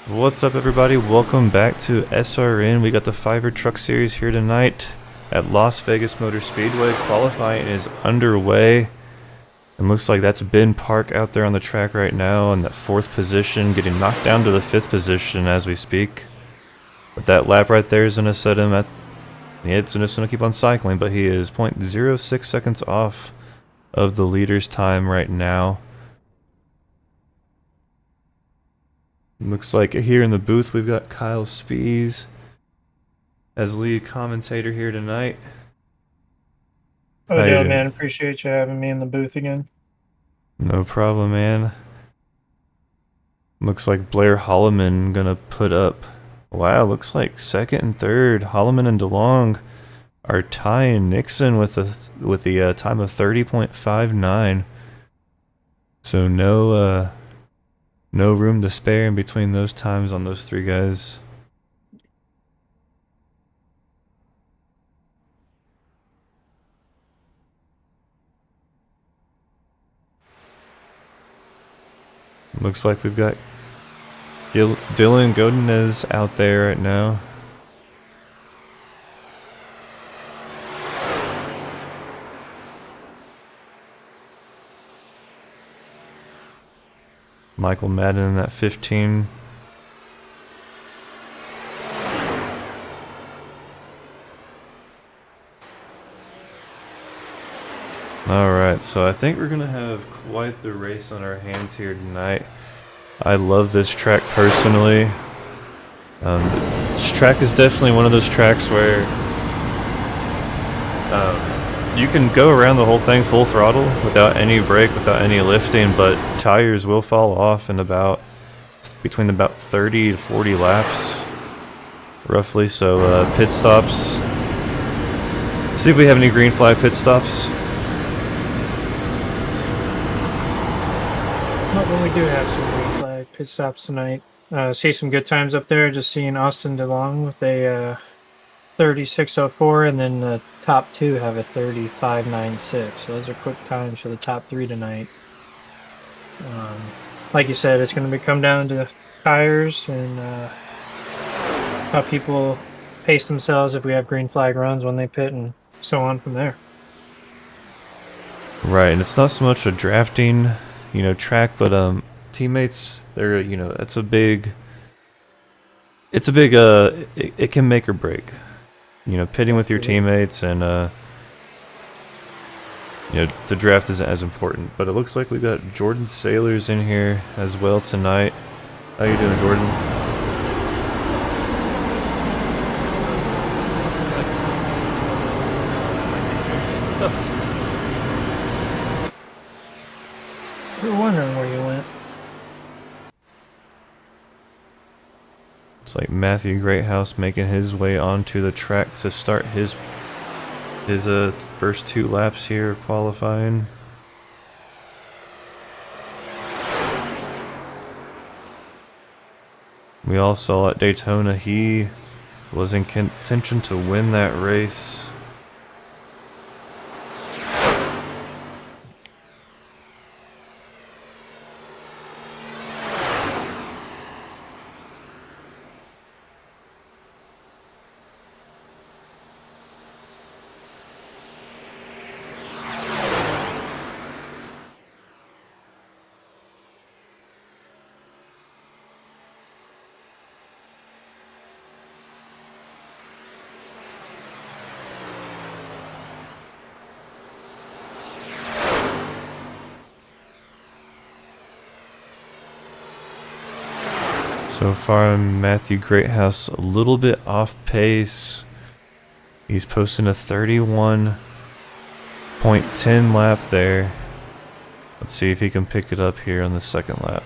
What's up, everybody? Welcome back to SRN. We got the Fiverr Truck Series here tonight at Las Vegas Motor Speedway. Qualifying is underway, and looks like that's Ben Park out there on the track right now in that 4th position, getting knocked down to the 5th position as we speak. But that lap right there is going to set him at... It's just going to keep on cycling, but he is 0.06 seconds off of the leader's time right now. Looks like here in the booth we've got Kyle Spees as lead commentator here tonight. Oh, yeah, man. Appreciate you having me in the booth again. No problem, man. Looks like Blair Holloman gonna put up... Wow, looks like second and third. Holloman and DeLong are tying Nixon with a time of 30.59. So no room to spare in between those times on those three guys. Looks like we've got Dylan Godinez out there right now. Michael Madden in that 15. Alright, so I think we're going to have quite the race on our hands here tonight. I love this track personally. This track is definitely one of those tracks where you can go around the whole thing full throttle without any brake, without any lifting, but tires will fall off in between about 30 to 40 laps, roughly. So pit stops. See if we have any green flag pit stops. Well, we do have some green flag pit stops tonight. See some good times up there. Just seeing Austin DeLong with a 36.04, and then the top two have a 35.96. So those are quick times for the top three tonight. Like you said, it's going to come down to tires and how people pace themselves if we have green flag runs when they pit, and so on from there. Right, and it's not so much a drafting, track, but teammates, they're, it can make or break. Pitting with your teammates, and the draft isn't as important. But it looks like we've got Jordan Sailors in here as well tonight. How you doing, Jordan? We were wondering where you went. It's like Matthew Greathouse making his way onto the track to start his first 2 laps here of qualifying. We all saw at Daytona he was in contention to win that race. So far, Matthew Greathouse a little bit off pace. He's posting a 31.10 lap there. Let's see if he can pick it up here on the second lap.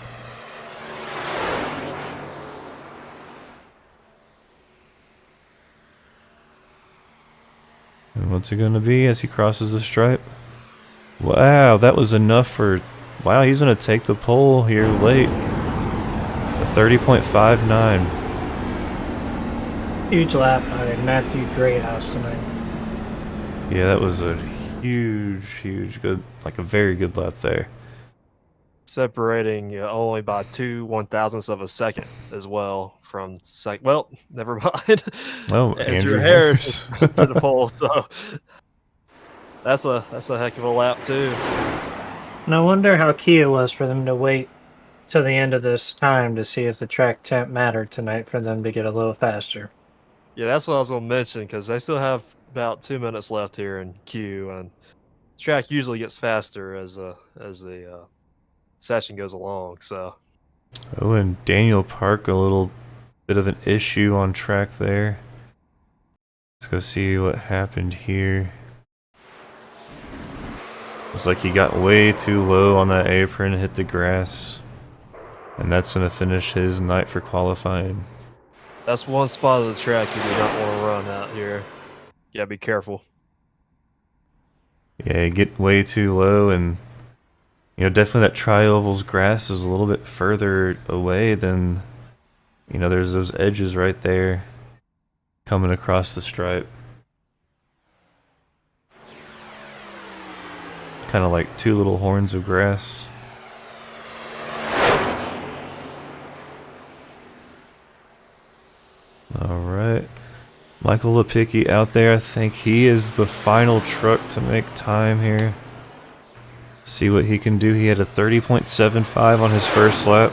And what's it going to be as he crosses the stripe? Wow, that was enough for... Wow, he's going to take the pole here late. 30.59. Huge lap by Matthew Greathouse tonight. Yeah, that was a huge good, like a very good lap there. separating only by 2/1000ths of a second as well from well, never mind. Oh, Andrew Andrew Harris Harris. to the pole, so that's a heck of a lap too. And I wonder how key it was for them to wait to the end of this time to see if the track temp mattered tonight for them to get a little faster. Yeah, that's what I was gonna mention because they still have about 2 minutes left here in Q, and track usually gets faster as the session goes along. So Oh, and Daniel Park, a little bit of an issue on track there. Let's go see what happened here. Looks like he got way too low on that apron and hit the grass. And that's going to finish his night for qualifying. that's one spot of the track you do not want to run out here. You gotta be careful. Yeah, get way too low, and definitely that tri-oval's grass is a little bit further away than, there's those edges right there coming across the stripe. Kind of like two little horns of grass. Alright. Michael Lepicki out there. I think he is the final truck to make time here. See what he can do. He had a 30.75 on his first lap.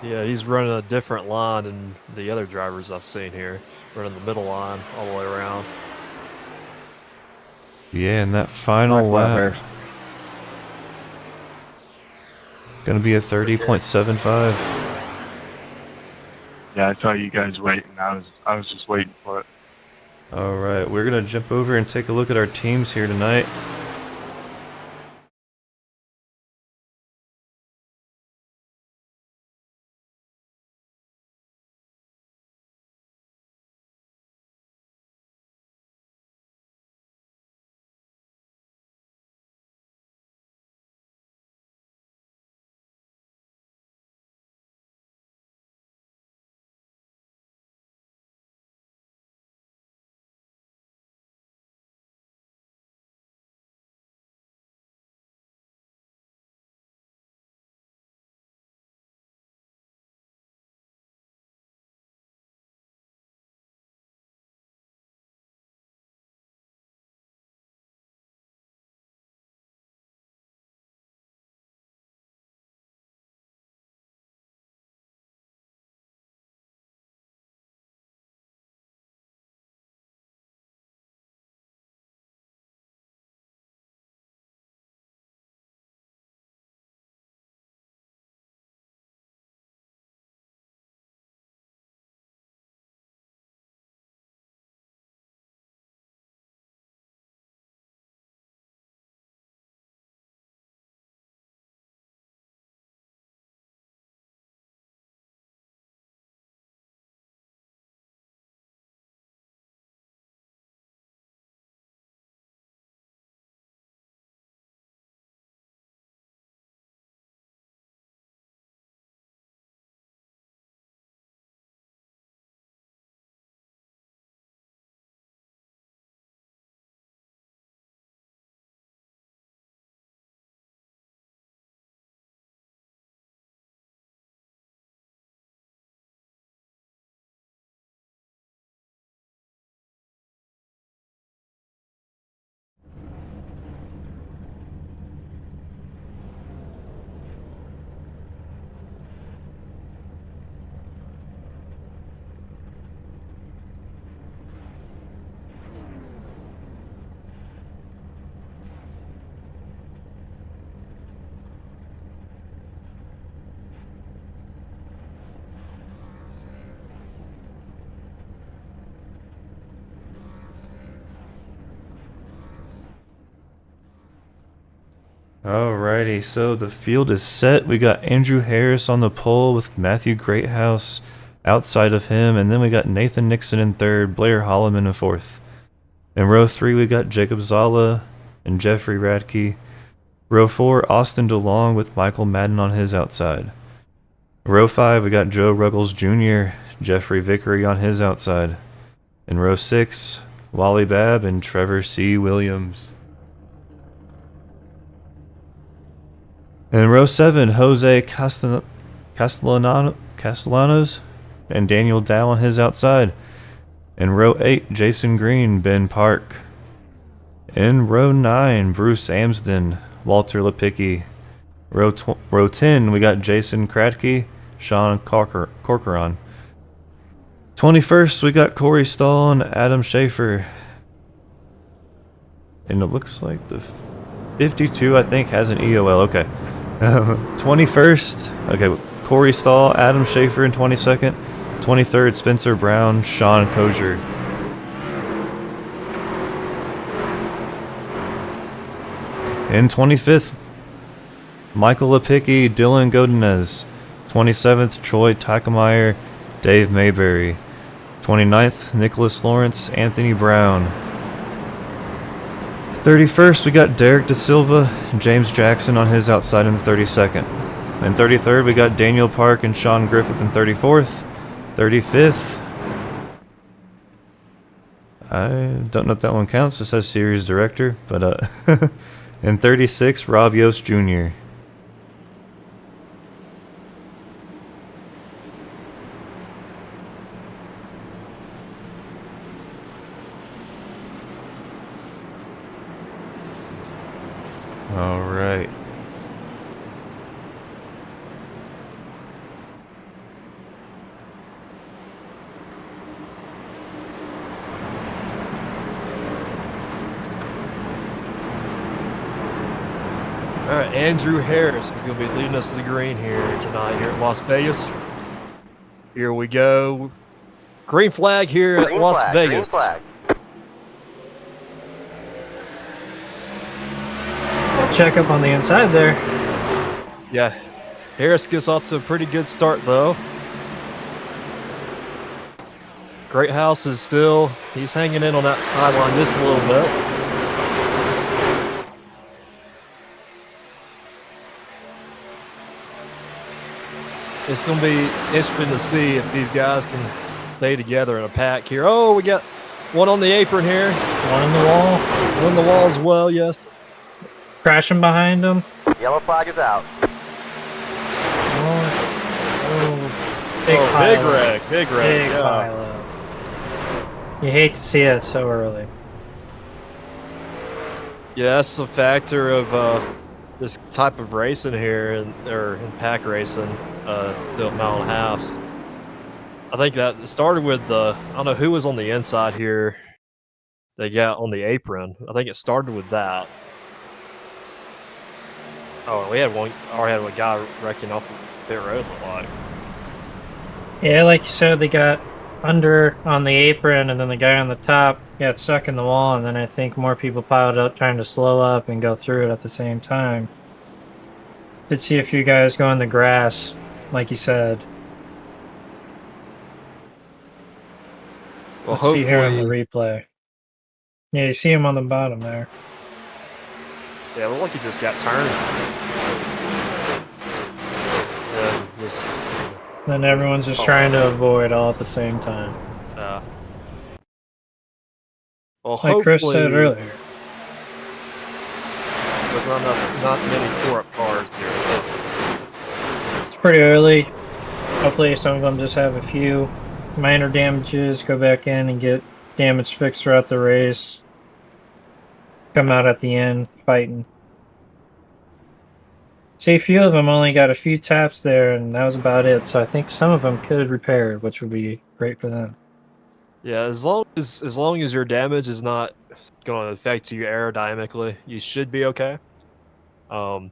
Yeah, he's running a different line than the other drivers I've seen here. Running the middle line all the way around. Yeah, and that final lap gonna be a 30.75. Yeah, I saw you guys waiting. I was just waiting for it. Alright, we're gonna jump over and take a look at our teams here tonight. Alrighty, so the field is set. We got Andrew Harris on the pole with Matthew Greathouse outside of him, and then we got Nathan Nixon in third, Blair Holloman in fourth. In row 3, we got Jacob Zala and Jeffrey Radke. Row 4, Austin DeLong with Michael Madden on his outside. Row 5, we got Joe Ruggles Jr., Jeffrey Vickery on his outside. In row 6, Wally Babb and Trevor C. Williams. In row 7, Jose Castellanos and Daniel Dow on his outside. In row 8, Jason Green, Ben Park. In row 9, Bruce Amsden, Walter Lipicki. Row 10, we got Jason Kratke, Sean Corcoran. 21st, we got Corey Stahl and Adam Schaefer. And it looks like the 52, I think, has an EOL. Okay. 21st, okay, Corey Stahl, Adam Schaefer in 22nd. 23rd, Spencer Brown, Sean Kosher. In 25th, Michael Lipicki, Dylan Godinez. 27th, Troy Takameyer, Dave Mayberry. 29th, Nicholas Lawrence, Anthony Brown. 31st, we got Derek Da Silva, James Jackson on his outside in the 32nd. And 33rd, we got Daniel Park and Sean Griffith in 34th. 35th, I don't know if that one counts. It says series director, but and 36th, Rob Yost Jr. All right. All right, Andrew Harris is going to be leading us to the green here tonight here at Las Vegas. Here we go. Green flag here at Las Vegas. We'll check up on the inside there. Yeah, Harris gets off to a pretty good start though. Great House is still, he's hanging in on that high line just a little bit. It's going to be interesting to see if these guys can stay together in a pack here. Oh, we got one on the apron here. One in the wall. One in the wall as well, yes. Crashing behind them. Yellow flag is out. Big Big pile. wreck, big wreck. Big Yeah. pile up. You hate to see it so early. Yeah, that's a factor of this type of racing here, or in pack racing, still at mile and a halves. I think that it started with I don't know who was on the inside here. They got on the apron. I think it started with that. Oh, we had one. Already had a guy wrecking off pit road. Looked like. Yeah, like you said, they got under on the apron, and then the guy on the top got stuck in the wall, and then I think more people piled up trying to slow up and go through it at the same time. Did see a few guys go in the grass, like you said. Well, Let's see here on the hopefully, replay. Yeah, you see him on the bottom there. yeah, it looked like he just got turned. Yeah, just. Then everyone's just trying to avoid all at the same time. Well, Like Chris hopefully, said earlier. there's not many tore up cars here. It's pretty early. Hopefully some of them just have a few minor damages, go back in and get damage fixed throughout the race. Come out at the end fighting. See, a few of them only got a few taps there, and that was about it. So I think some of them could repair, which would be great for them. Yeah, as long as your damage is not going to affect you aerodynamically, you should be okay. And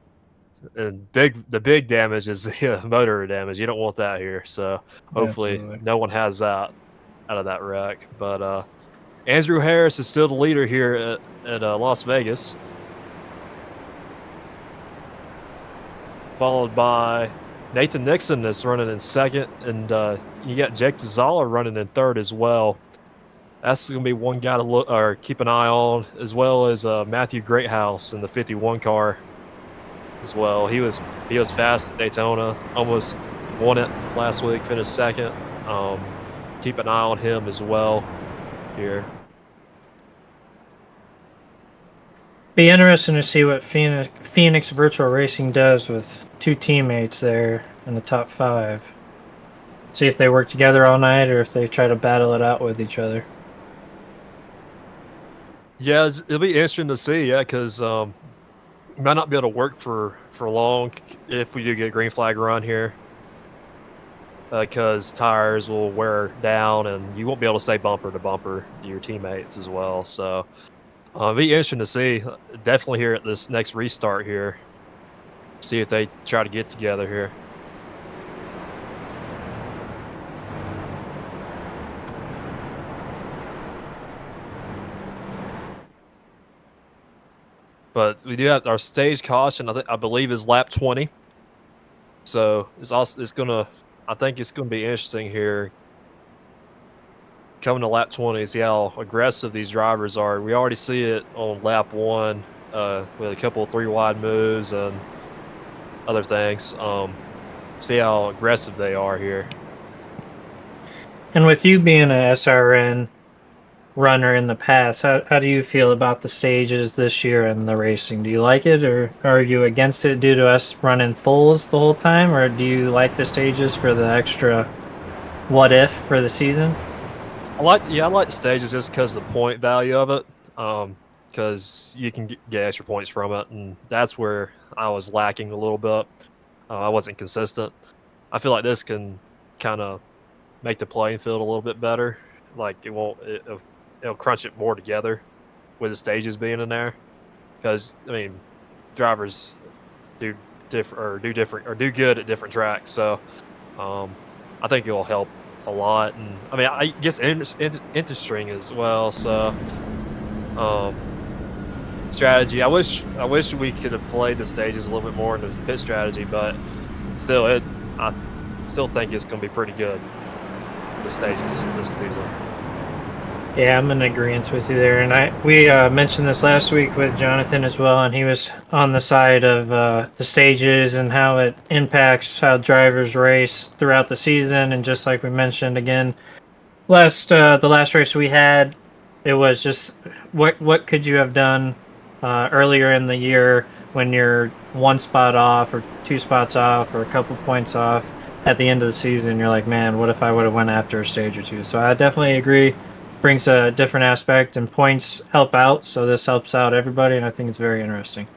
the big damage is the motor damage. You don't want that here. So hopefully Definitely. no one has that out of that wreck. But Andrew Harris is still the leader here at Las Vegas, followed by Nathan Nixon that's running in second, and you got Jake Zala running in third as well. That's going to be one guy to look or keep an eye on, as well as Matthew Greathouse in the 51 car as well. He was fast at Daytona, almost won it last week, finished second. Keep an eye on him as well here. Be interesting to see what Phoenix Virtual Racing does with two teammates there in the top 5. See if they work together all night or if they try to battle it out with each other. Yeah, it'll be interesting to see. Yeah, because we might not be able to work for long if we do get a green flag run here. Because tires will wear down and you won't be able to stay bumper to bumper to your teammates as well. So it'll be interesting to see. Definitely here at this next restart here. See if they try to get together here. But we do have our stage caution. I believe is lap 20. So it's gonna. I think it's gonna be interesting here. Coming to lap 20, see how aggressive these drivers are. We already see it on lap 1 with a couple of 3 wide moves and other things. See how aggressive they are here. And with you being a SRN runner in the past, how do you feel about the stages this year and the racing? Do you like it, or are you against it due to us running fulls the whole time, or do you like the stages for the extra what if for the season? I like the stages just because of the point value of it. Because you can get extra points from it, and that's where I was lacking a little bit. I wasn't consistent. I feel like this can kind of make the playing field a little bit better. Like it'll crunch it more together with the stages being in there. Because I mean, drivers do good at different tracks. So I think it will help a lot. And I mean, I guess interesting as well. So strategy. I wish we could have played the stages a little bit more in the pit strategy, but still, I still think it's going to be pretty good. The stages this season. Yeah, I'm in agreement with you there, and we mentioned this last week with Jonathan as well, and he was on the side of the stages and how it impacts how drivers race throughout the season. And just like we mentioned again, the last race we had, it was just what could you have done earlier in the year when you're 1 spot off or 2 spots off or a couple points off at the end of the season. You're like, man, what if I would have went after a stage or two? So I definitely agree. Brings a different aspect, and points help out, so this helps out everybody, and I think it's very interesting.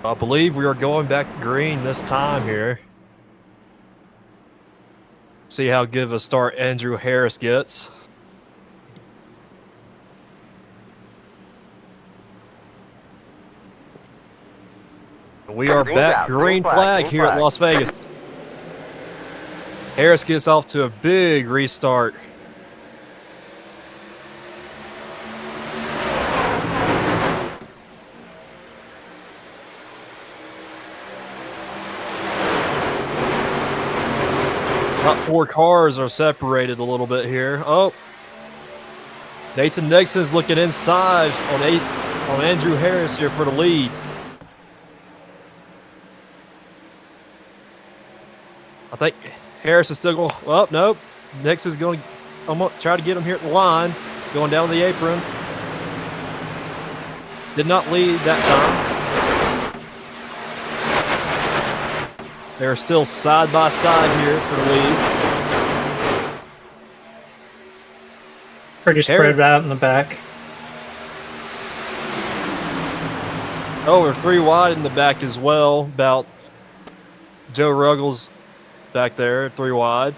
I believe we are going back to green this time here. See how good of a start Andrew Harris gets. We are back green flag here at Las Vegas. Harris gets off to a big restart. Top 4 cars are separated a little bit here. Oh, Nathan Nixon's looking inside on Andrew Harris here for the lead. I think Harris is still going. Oh, nope. Nix is going to try to get him here at the line. Going down the apron. Did not lead that time. They're still side by side here for the lead. Pretty spread out in the back. Oh, we're 3 wide in the back as well. About Joe Ruggles back there, 3 wide.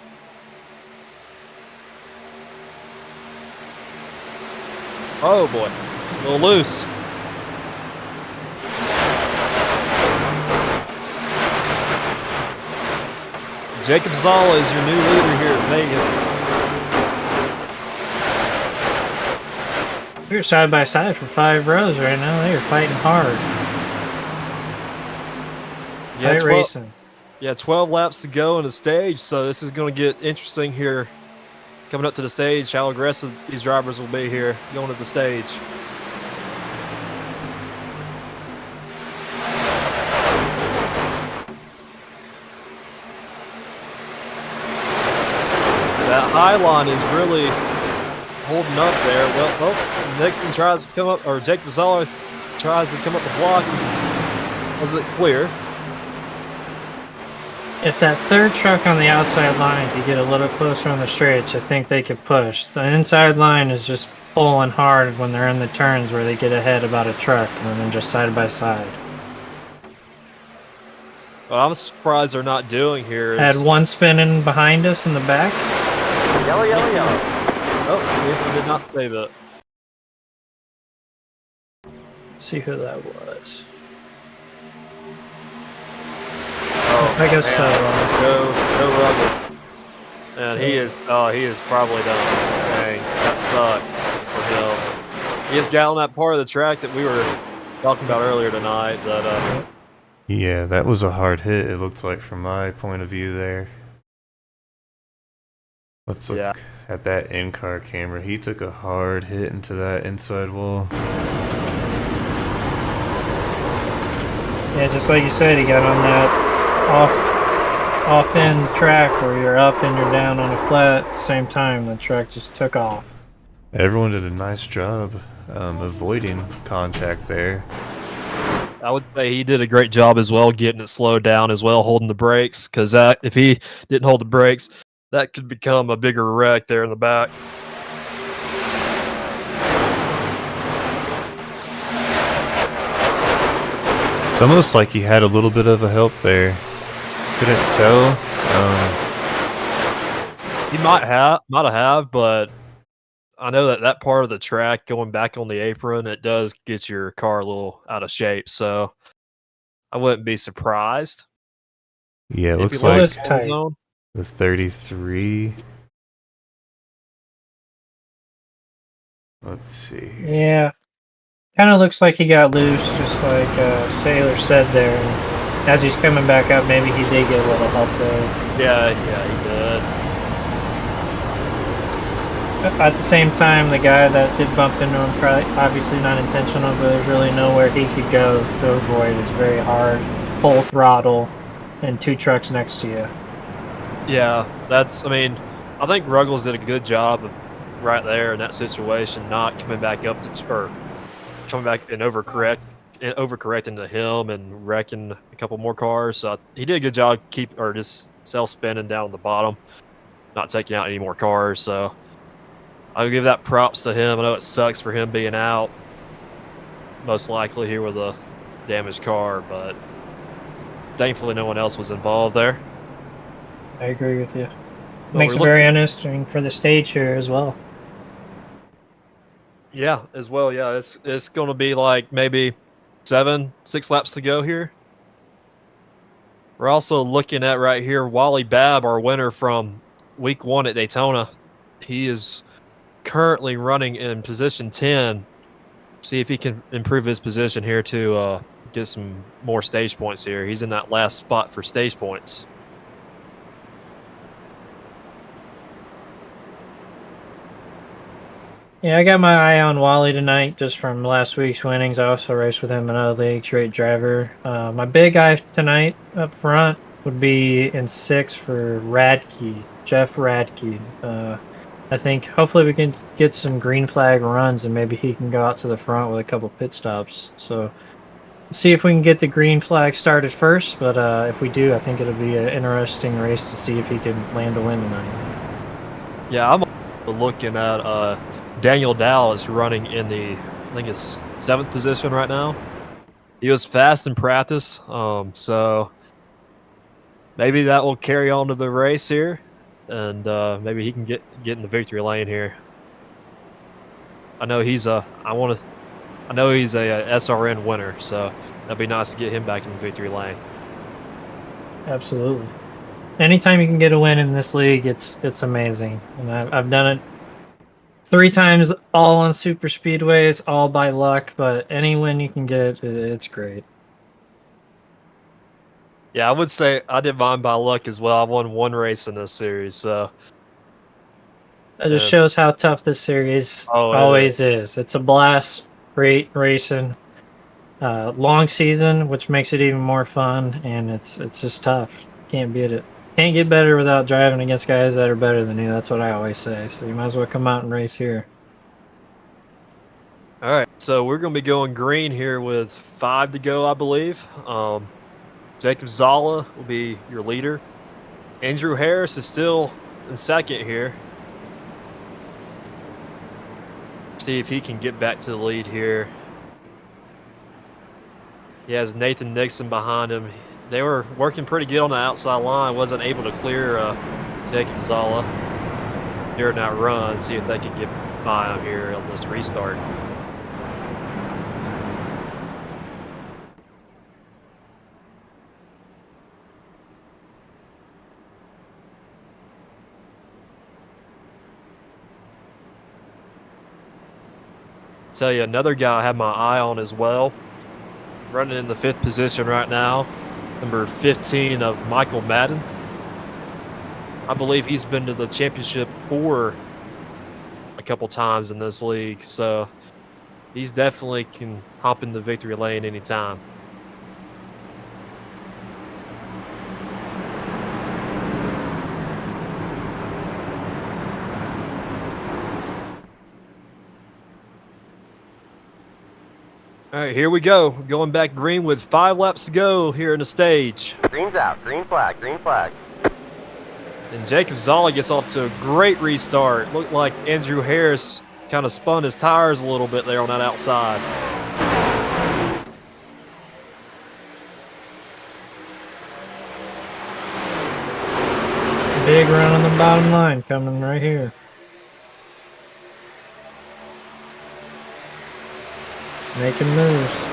Oh boy, a little loose. Jacob Zala is your new leader here at Vegas. We're side by side for 5 rows right now. They are fighting hard. Yeah, racing. Yeah, 12 laps to go in the stage, so this is going to get interesting here. Coming up to the stage, how aggressive these drivers will be here going to the stage. That high line is really holding up there. Well, Nixon tries to come up, or Jake Mazzella tries to come up the block. Was it clear? If that third truck on the outside line could get a little closer on the straights, I think they could push. The inside line is just pulling hard when they're in the turns where they get ahead about a truck and then just side by side. What I'm surprised they're not doing here is... Had one spinning behind us in the back. Yellow, yellow, yellow. Oh, we did not save it. Let's see who that was. Oh, I guess so. No Ruggles. And he is probably done. Dang, that sucks for him. He just got on that part of the track that we were talking about earlier tonight. That Yeah, that was a hard hit, it looked like, from my point of view there. Let's look at that in-car camera. He took a hard hit into that inside wall. Yeah, just like you said, he got on that off-end track where you're up and you're down on a flat at the same time. The truck just took off. Everyone did a nice job avoiding contact there. I would say he did a great job as well, getting it slowed down as well, holding the brakes. Because if he didn't hold the brakes, that could become a bigger wreck there in the back. It's almost like he had a little bit of a help there. Couldn't tell. He might have, but I know that part of the track going back on the apron, it does get your car a little out of shape. So I wouldn't be surprised. Yeah, it if looks he like lost the zone. the 33. Let's see. Yeah. Kind of looks like he got loose, just like Sailor said there. And as he's coming back up, maybe he did get a little help there. Yeah, he did. At the same time, the guy that did bump into him, probably obviously not intentional, but there's really nowhere he could go to avoid. It's very hard, full throttle, and two trucks next to you. Yeah, I think Ruggles did a good job of right there in that situation, not coming back up or coming back and overcorrecting to him and wrecking a couple more cars. So he did a good job just self-spinning down the bottom, not taking out any more cars. So I'll give that props to him. I know it sucks for him being out, most likely here with a damaged car, but thankfully no one else was involved there. I agree with you. Well, Makes it very interesting for the stage here as well. Yeah, as well. Yeah, it's going to be like maybe 6 laps to go here. We're also looking at right here Wally Babb, our winner from week 1 at Daytona. He is currently running in position 10. See if he can improve his position here to get some more stage points here. He's in that last spot for stage points. Yeah, I got my eye on Wally tonight just from last week's winnings. I also raced with him in other leagues, great driver. My big eye tonight up front would be in 6 for Radke, Jeff Radke. I think hopefully we can get some green flag runs and maybe he can go out to the front with a couple pit stops. So see if we can get the green flag started first, but if we do, I think it'll be an interesting race to see if he can land a win tonight. Yeah, I'm looking at Daniel Dow is running in I think it's 7th position right now. He was fast in practice, so maybe that will carry on to the race here, and maybe he can get in the victory lane here. I know he's a SRN winner, so that'd be nice to get him back in the victory lane. Absolutely. Anytime you can get a win in this league, it's amazing, and I've done it 3 times, all on super speedways, all by luck. But any win you can get, it's great. Yeah, I would say I did mine by luck as well. I won 1 race in this series, so It just shows how tough this series always is. It's a blast, great racing, long season, which makes it even more fun, and it's just tough. Can't beat it. Can't get better without driving against guys that are better than you. That's what I always say. So you might as well come out and race here. All right, so we're going to be going green here with 5 to go, I believe. Jacob Zala will be your leader. Andrew Harris is still in second here. See if he can get back to the lead here. He has Nathan Nixon behind him. They were working pretty good on the outside line. Wasn't able to clear Jacob Zala during that run. See if they can get by him here on this restart. Tell you another guy I have my eye on as well. Running in the 5th position right now, number 15 of Michael Madden. I believe he's been to the championship 4 a couple times in this league, so he's definitely can hop in the victory lane anytime. All right, here we go. Going back green with 5 laps to go here in the stage. Green's out. Green flag. Green flag. And Jacob Zala gets off to a great restart. Looked like Andrew Harris kind of spun his tires a little bit there on that outside. Big run on the bottom line coming right here. Making moves.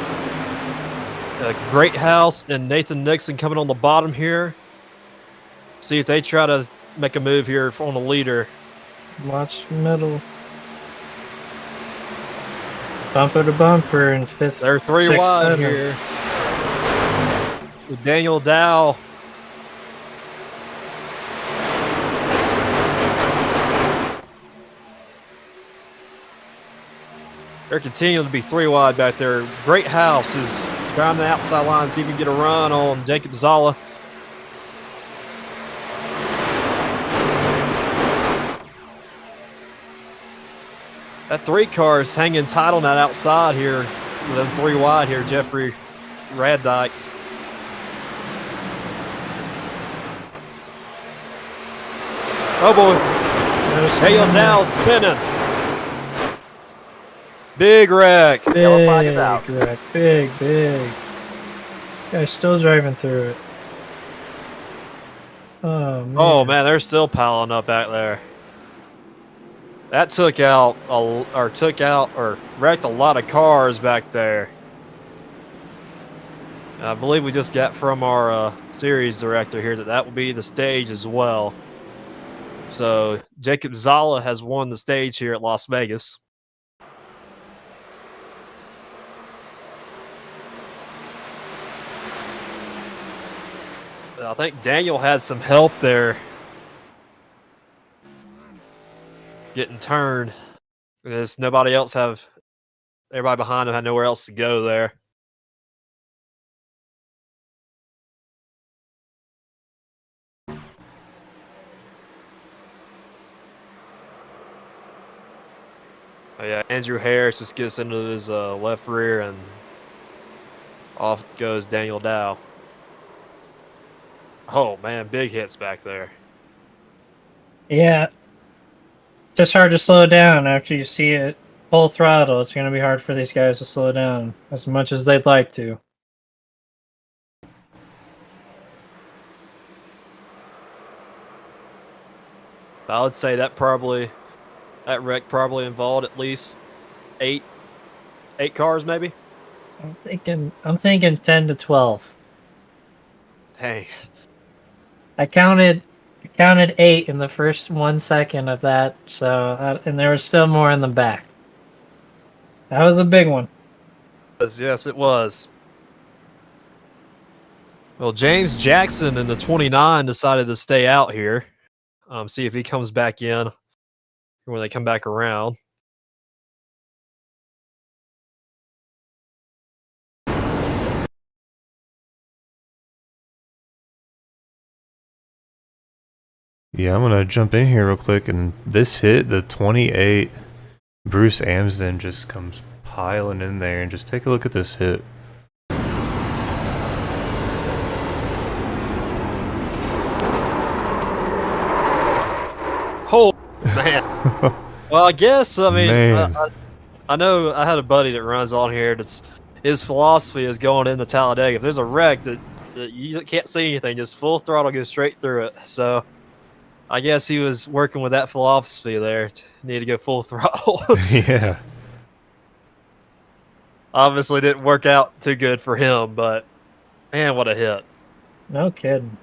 Great House and Nathan Nixon coming on the bottom here. See if they try to make a move here on the leader. Watch middle. Bumper to bumper in 5th. They're 3 6th, wide 7th. here. With Daniel Dow. They're continuing to be 3 wide back there. Great House is trying the outside line, see if he can get a run on Jacob Zala. That 3 car is hanging tight on that outside here with them 3 wide here, Jeffrey Raddyke. Oh boy. Daniel Dow's spinning. Big wreck. Yellow flag is out. Big wreck. Big. Guy's still driving through it. Oh man. Oh man, they're still piling up back there. That took out or wrecked a lot of cars back there. And I believe we just got from our series director here that will be the stage as well. So Jacob Zala has won the stage here at Las Vegas. I think Daniel had some help there getting turned. Because everybody behind him had nowhere else to go there. Oh yeah, Andrew Harris just gets into his left rear and off goes Daniel Dow. Oh man, big hits back there. Yeah. Just hard to slow down after you see it full throttle. It's going to be hard for these guys to slow down as much as they'd like to. I would say that wreck probably involved at least eight cars maybe. I'm thinking 10 to 12. Hey, I counted 8 in the first 1 second of that, so and there was still more in the back. That was a big one. yes, it was. Well, James Jackson in the 29 decided to stay out here. See if he comes back in when they come back around. Yeah, I'm gonna jump in here real quick, and this hit, the 28, Bruce Amsden just comes piling in there, and just take a look at this hit. Oh, man. Well, I guess, I mean, Man. I know I had a buddy that runs on here that's his philosophy is going into Talladega. If there's a wreck that you can't see anything, just full throttle, go straight through it. So I guess he was working with that philosophy there. Need to go full throttle. Yeah. Obviously didn't work out too good for him, but man, what a hit. No kidding.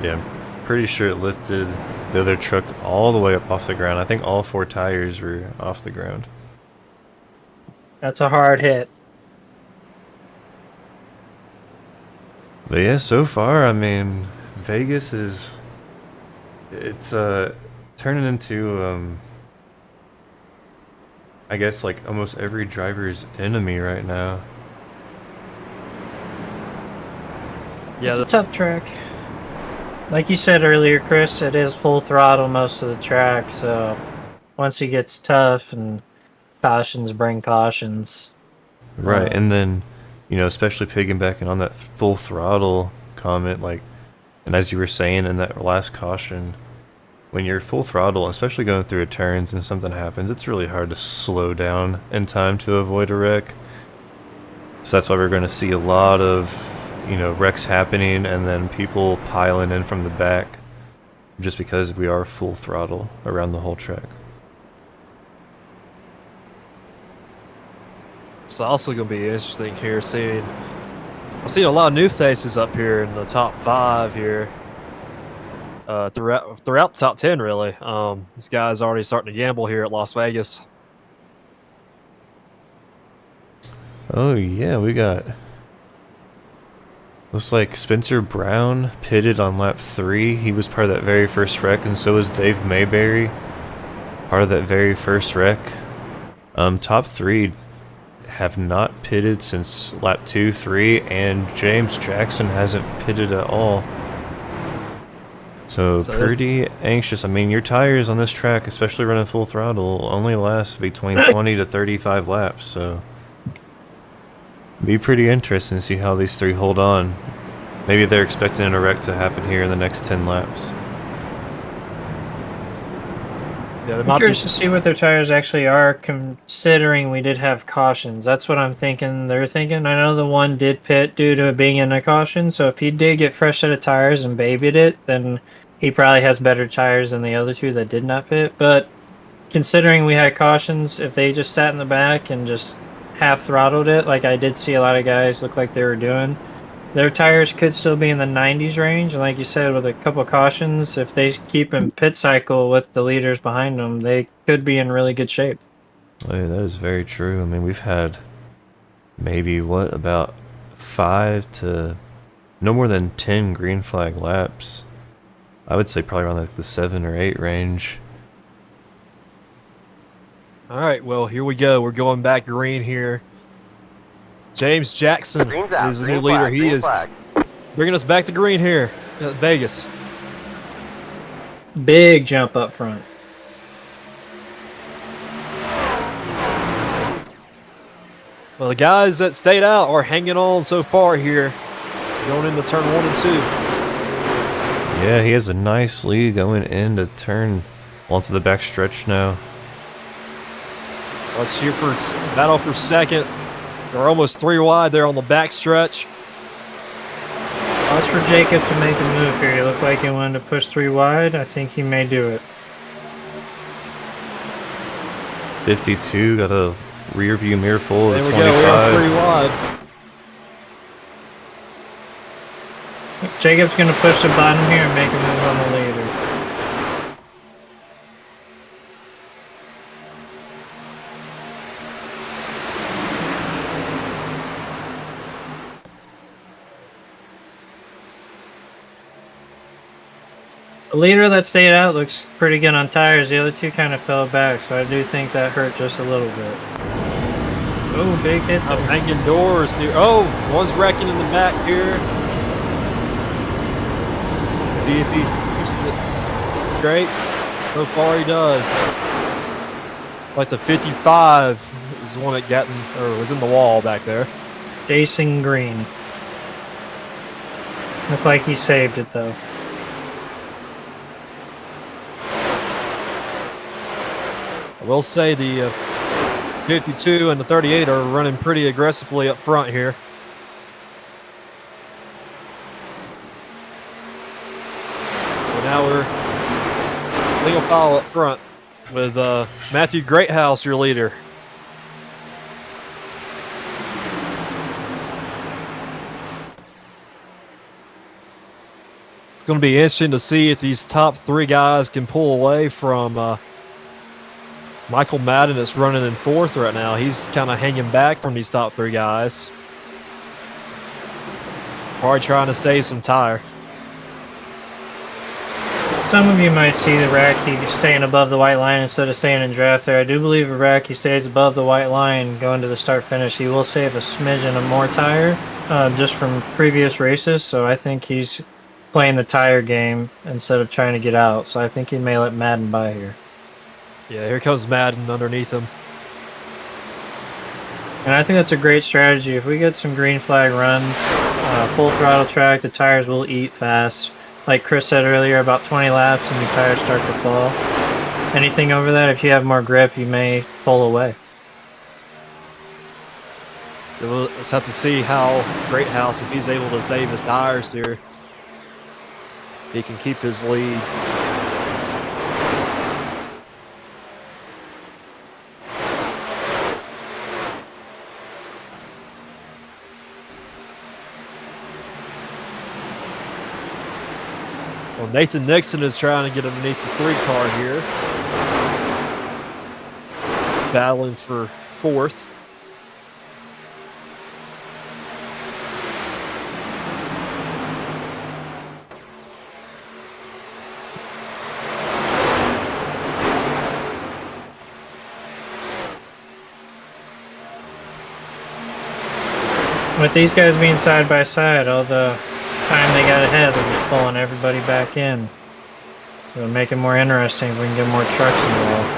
Yeah, I'm pretty sure it lifted the other truck all the way up off the ground. I think all 4 tires were off the ground. That's a hard hit. But yeah, so far, I mean, Vegas is... It's turning into, I guess, like, almost every driver's enemy right now. Yeah, It's a tough track. Like you said earlier, Chris, it is full throttle most of the track, so once it gets tough and cautions bring cautions. Right, and then, you know, especially piggybacking on that full throttle comment, like, and as you were saying in that last caution, when you're full throttle, especially going through a turns and something happens, it's really hard to slow down in time to avoid a wreck. So that's why we're going to see a lot of, you know, wrecks happening and then people piling in from the back, just because we are full throttle around the whole track. it's also going to be interesting here seeing. I'm seeing a lot of new faces up here in the top 5 here. Throughout the top 10, really. These guys already starting to gamble here at Las Vegas. Oh yeah, we got... Looks like Spencer Brown pitted on lap 3. He was part of that very first wreck, and so was Dave Mayberry, part of that very first wreck. Top 3 have not pitted since lap 2, 3, and James Jackson hasn't pitted at all. So pretty anxious. I mean, your tires on this track, especially running full throttle, only last between 20 to 35 laps, so be pretty interesting to see how these 3 hold on. Maybe they're expecting a wreck to happen here in the next 10 laps. Yeah, I'm curious to see what their tires actually are, considering we did have cautions. That's what I'm thinking they're thinking. I know the one did pit due to being in a caution, so if he did get fresh set of tires and babied it, then he probably has better tires than the other 2 that did not pit. But considering we had cautions, if they just sat in the back and just half throttled it, like I did see a lot of guys look like they were doing, their tires could still be in the 90s range. And like you said, with a couple cautions, if they keep in pit cycle with the leaders behind them, they could be in really good shape. Yeah, that is very true. I mean, we've had maybe, what, about 5 to no more than 10 green flag laps. I would say probably around like the 7 or 8 range. All right, well, here we go. We're going back green here. James Jackson Green's out. is the Green new leader. flag, He green is flag. bringing us back to green here at Vegas. Big jump up front. Well, the guys that stayed out are hanging on so far here, going into turn 1 and 2. Yeah, he has a nice lead going into turn onto the back stretch now. Let's cheer for battle for second. They're almost 3 wide there on the back stretch. Watch for Jacob to make a move here. He looked like he wanted to push 3 wide. I think he may do it. 52 got a rear view mirror full of There we 25. go. We're 3 wide. Jacob's going to push the bottom here and make a move on the leader. The leader that stayed out looks pretty good on tires. The other 2 kind of fell back, so I do think that hurt just a little bit. Oh, big hit there. Banging doors near. Oh, one's wrecking in the back here. See if he's keeps it straight. So far he does. Like the 55 is the one that got in, or was in the wall back there. Jason Green. Looked like he saved it though. I will say the 52 and the 38 are running pretty aggressively up front here. So now we're legal file up front with Matthew Greathouse, your leader. It's going to be interesting to see if these top three guys can pull away from Michael Madden is running in fourth right now. He's kind of hanging back from these top three guys. Probably trying to save some tire. Some of you might see the Iraqi staying above the white line instead of staying in draft there. I do believe if Iraqi stays above the white line going to the start finish, he will save a smidgen of more tire just from previous races. So I think he's playing the tire game instead of trying to get out. So I think he may let Madden by here. Yeah, here comes Madden underneath him. And I think that's a great strategy. If we get some green flag runs, full throttle track, the tires will eat fast. Like Chris said earlier, about 20 laps and your tires start to fall. Anything over that, if you have more grip, you may pull away. We'll just have to see how Greathouse, if he's able to save his tires here, he can keep his lead. Well, Nathan Nixon is trying to get underneath the 3 car here. Battling for fourth. With these guys being side by side, all the time they got ahead, they're just pulling everybody back in. So it'll make it more interesting if we can get more trucks involved.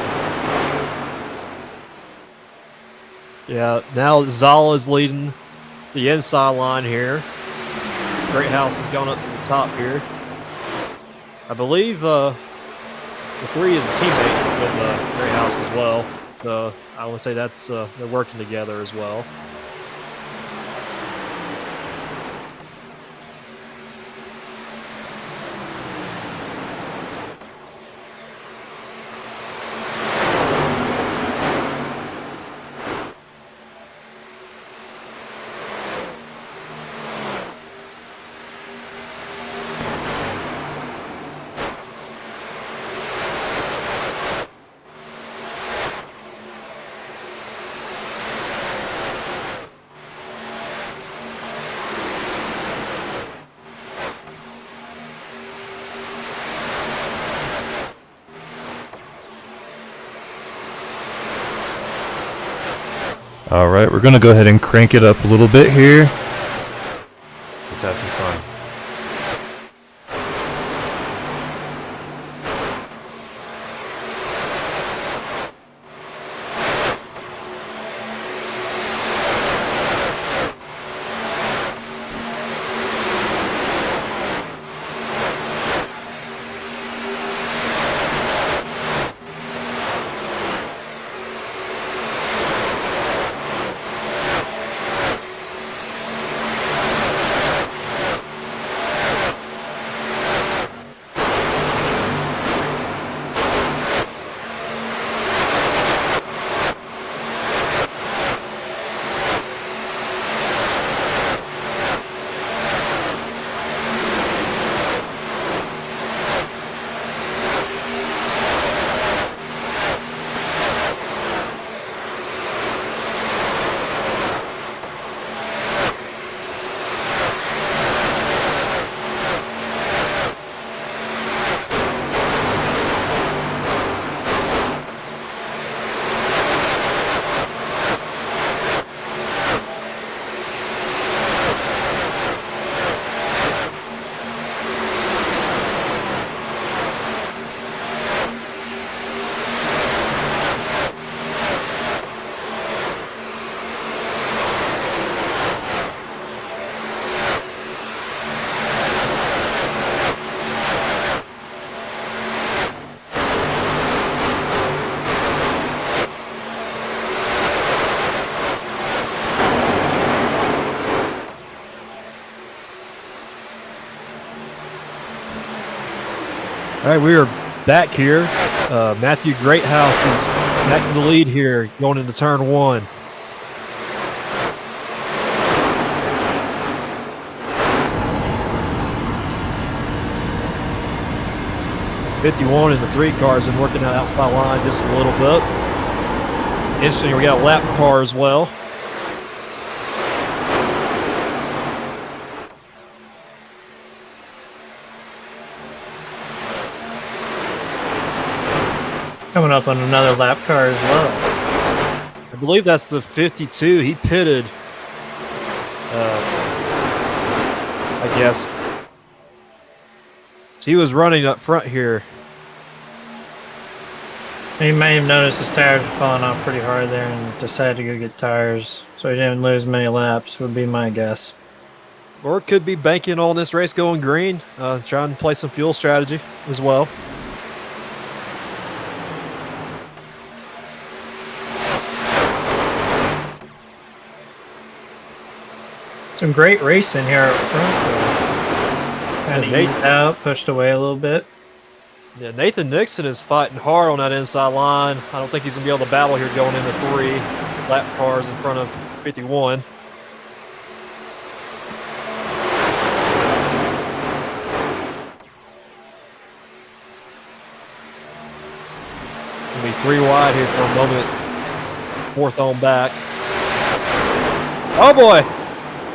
Yeah, now Zala's leading the inside line here. Greathouse has gone up to the top here. I believe the 3 is a teammate with Greathouse as well. So I would say that's they're working together as well. All right, we're going to go ahead and crank it up a little bit here. Let's have some fun. All right, we are back here. Matthew Greathouse is back in the lead here going into turn 1. '51 in the 3 car has been working that outside line just a little bit. Interesting, we got a lap car as well. Coming up on another lap car as well. I believe that's the 52. He pitted, I guess. So he was running up front here. He may have noticed his tires were falling off pretty hard there and decided to go get tires, so he didn't lose many laps, would be my guess. Or it could be banking on this race going green, trying to play some fuel strategy as well. Some great racing here up front, though. Kind of eased out, pushed away a little bit. Yeah, Nathan Nixon is fighting hard on that inside line. I don't think he's going to be able to battle here going into 3 lap cars in front of 51. Be 3 wide here for a moment. 4th on back. Oh boy!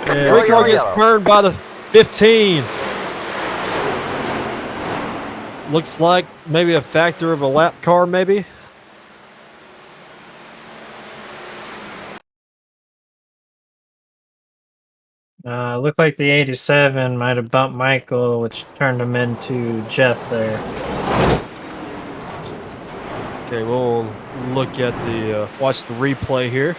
Yeah. Every car gets turned by the 15. Looks like maybe a factor of a lap car, maybe. Looked like the 87 might have bumped Michael, which turned him into Jeff there. Okay, we'll look at the watch the replay here.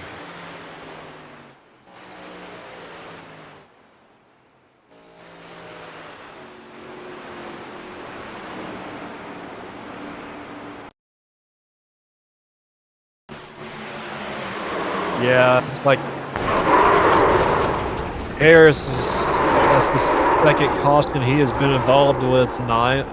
Yeah, it's like Harris is, that's the second caution he has been involved with tonight.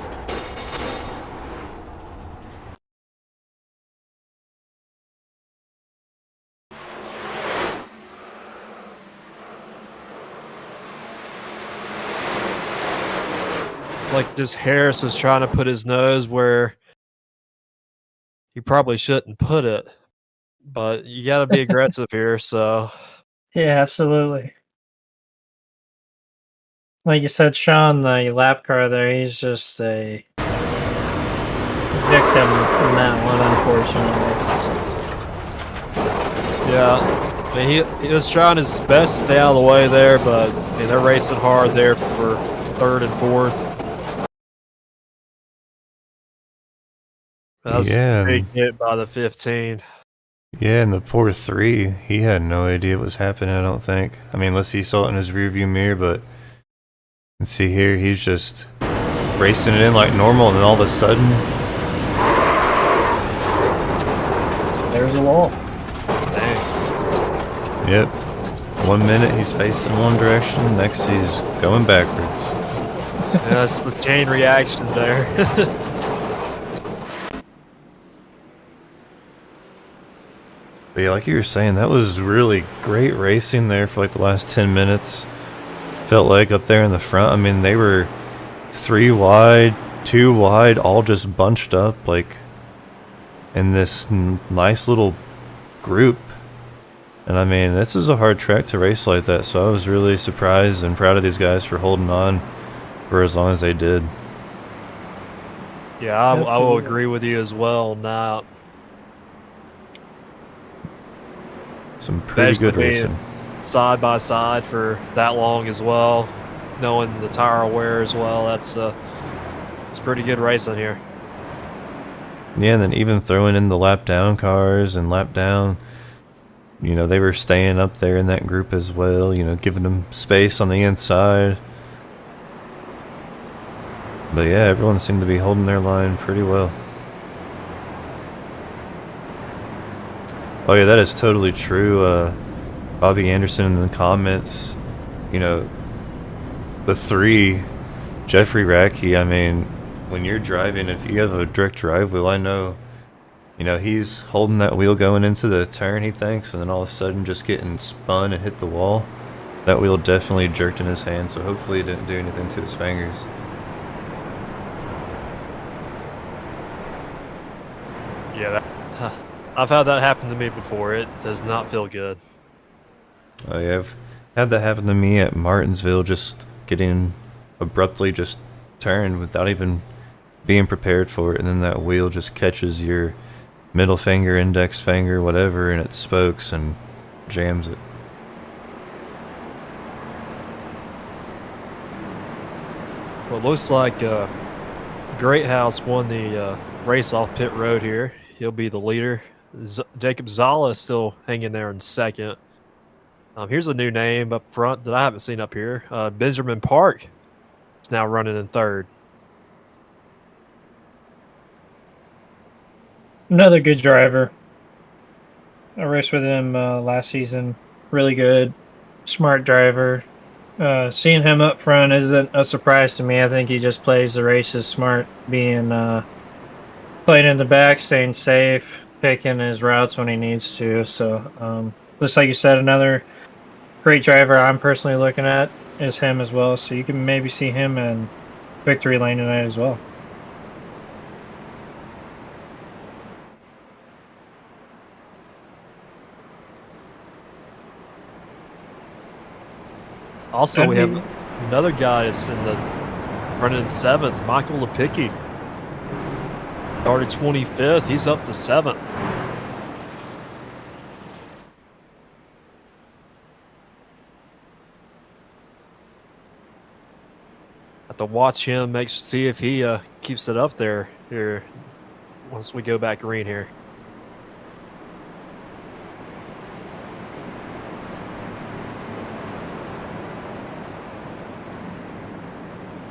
Like this Harris was trying to put his nose where he probably shouldn't put it. But you got to be aggressive here, so. Yeah, absolutely. Like you said, Sean, the lap car there, he's just a victim in that one, unfortunately. Yeah, I mean, he was trying his best to stay out of the way there, but I mean, they're racing hard there for 3rd and 4th. That was a big hit by the 15. Yeah, and the poor 3, he had no idea what was happening, I don't think. I mean, unless he saw it in his rearview mirror, but you can see here, he's just racing it in like normal, and then all of a sudden, There's a wall. Dang. yep, 1 minute he's facing one direction, next he's going backwards. Yeah, it's the chain reaction there. But yeah, like you were saying, that was really great racing there for like the last 10 minutes. Felt like up there in the front, I mean, they were 3 wide, 2 wide, all just bunched up like in this nice little group. And I mean, this is a hard track to race like that, so I was really surprised and proud of these guys for holding on for as long as they did. Yeah, I will agree with you as well on that. Some pretty good Being racing. side by side for that long as well, knowing the tire wear as well. It's pretty good racing here. Yeah, and then even throwing in the lap down cars and lap down, you know, they were staying up there in that group as well, you know, giving them space on the inside. But yeah, everyone seemed to be holding their line pretty well. Oh yeah, that is totally true. Bobby Anderson in the comments, you know, the 3, Jeffrey Rackey, I mean, when you're driving, if you have a direct drive wheel, I know, he's holding that wheel going into the turn, he thinks, and then all of a sudden just getting spun and hit the wall. That wheel definitely jerked in his hand, so hopefully it didn't do anything to his fingers. Yeah, I've had that happen to me before. It does not feel good. Oh yeah, I've had that happen to me at Martinsville, just getting abruptly just turned without even being prepared for it, and then that wheel just catches your middle finger, index finger, whatever, and it spokes and jams it. Well, it looks like Great House won the race off pit road here. He'll be the leader. Jacob Zala is still hanging there in second. Here's a new name up front that I haven't seen up here. Benjamin Park is now running in third. Another good driver. I raced with him last season. Really good, smart driver. Seeing him up front isn't a surprise to me. I think he just plays the races smart, being playing in the back, staying safe, picking his routes when he needs to. So, just like you said, another great driver I'm personally looking at is him as well. So you can maybe see him in victory lane tonight as well. Also, we have another guy that's running in seventh, Michael Lepicki. Started 25th. He's up to seventh. Have to watch him, see if he keeps it up there here once we go back green here.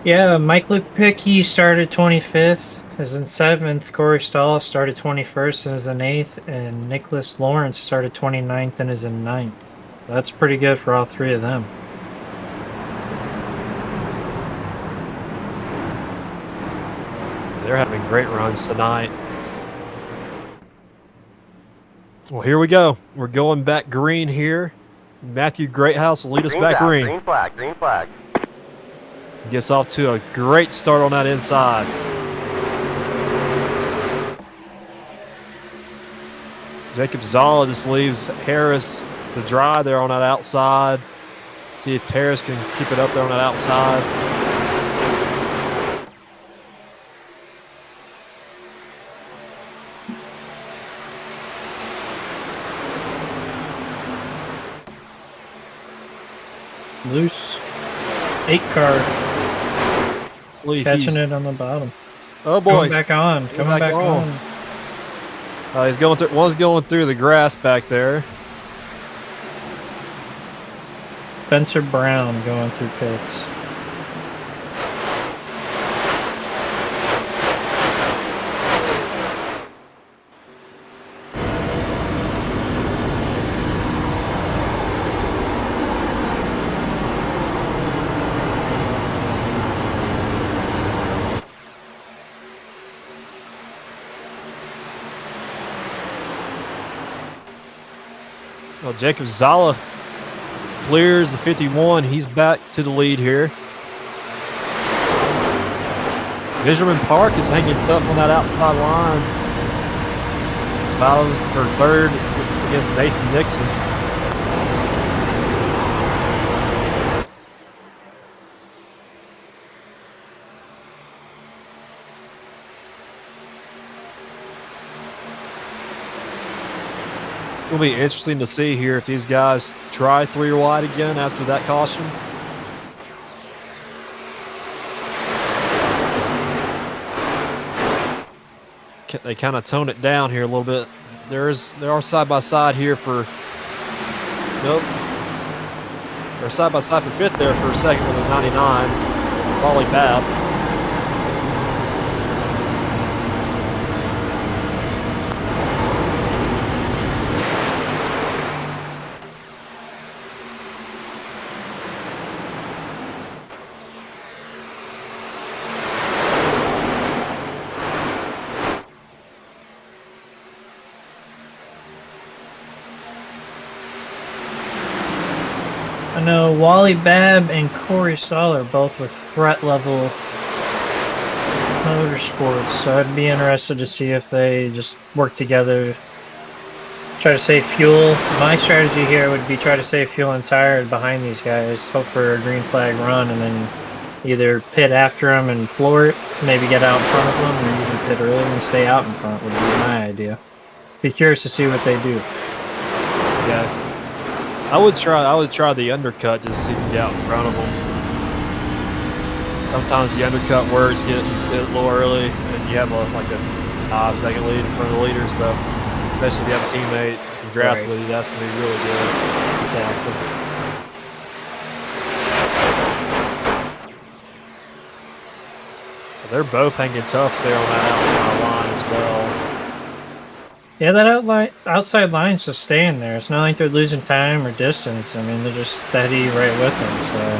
Yeah, Mike Lepicki started 25th, is in 7th. Corey Stahl started 21st and is in 8th. And Nicholas Lawrence started 29th and is in 9th. That's pretty good for all three of them. They're having great runs tonight. Well, here we go. We're going back green here. Matthew Greathouse will lead us back green. Green flag, green flag. Gets off to a great start on that inside. Jacob Zala just leaves Harris to dry there on that outside. See if Harris can keep it up there on that outside. Loose. 8 car. Catching He's, it on the bottom. oh boy, Coming back on. Coming back on. he's going through. One's going through the grass back there. Spencer Brown going through pits. Well, Jacob Zala clears the 51. He's back to the lead here. Benjamin Park is hanging tough on that outside line. Battling for third against Nathan Nixon. It'll be interesting to see here if these guys try 3 wide again after that caution. They kind of tone it down here a little bit. There are side by side here for. Nope. They're side by side for fifth there for a second with a 99. Probably bad. I know Wally Babb and Corey Saul are both with Threat Level Motorsports, so I'd be interested to see if they just work together, try to save fuel. My strategy here would be try to save fuel and tire behind these guys, hope for a green flag run, and then either pit after them and floor it, maybe get out in front of them, or even pit early and stay out in front would be my idea. Be curious to see what they do. Yeah. I would try the undercut just so you can get out in front of them. Sometimes the undercut works, get a little early, and you have like a 5-second lead in front of the leader. So, especially if you have a teammate who can draft Right. with you, that's gonna be really good. Exactly. But they're both hanging tough there on that outside line as well. Yeah, that outside line's just staying there. It's not like they're losing time or distance. I mean, they're just steady right with them. So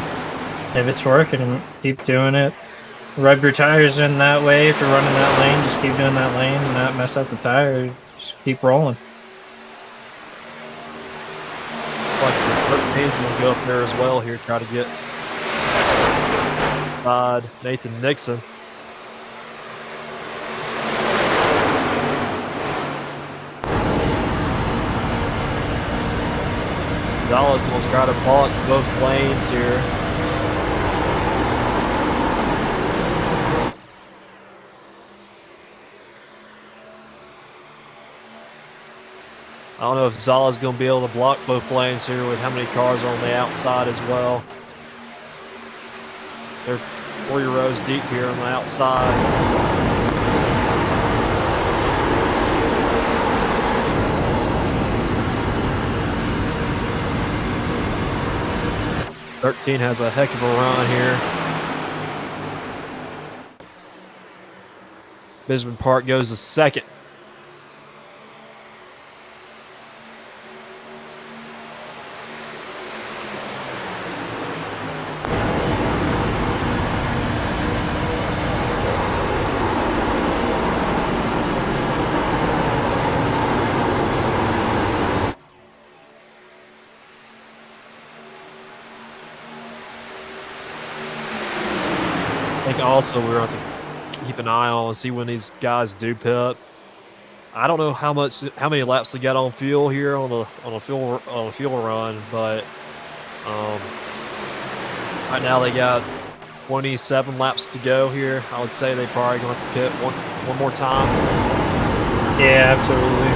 if it's working, keep doing it. Rub your tires in that way. If you're running that lane, just keep doing that lane and not mess up the tire. Just keep rolling. Looks like the Hayes will go up there as well here, try to get Nathan Nixon. Gonzalez going to try to block both lanes here. I don't know if Zala's going to be able to block both lanes here with how many cars are on the outside as well. They're 3 rows deep here on the outside. 13 has a heck of a run here. Bisbee Park goes to second. I think also we're going to have to keep an eye on and see when these guys do pit. I don't know how many laps they got on fuel here on a fuel run, but right now they got 27 laps to go here. I would say they probably going to have to pit one more time. Yeah, absolutely.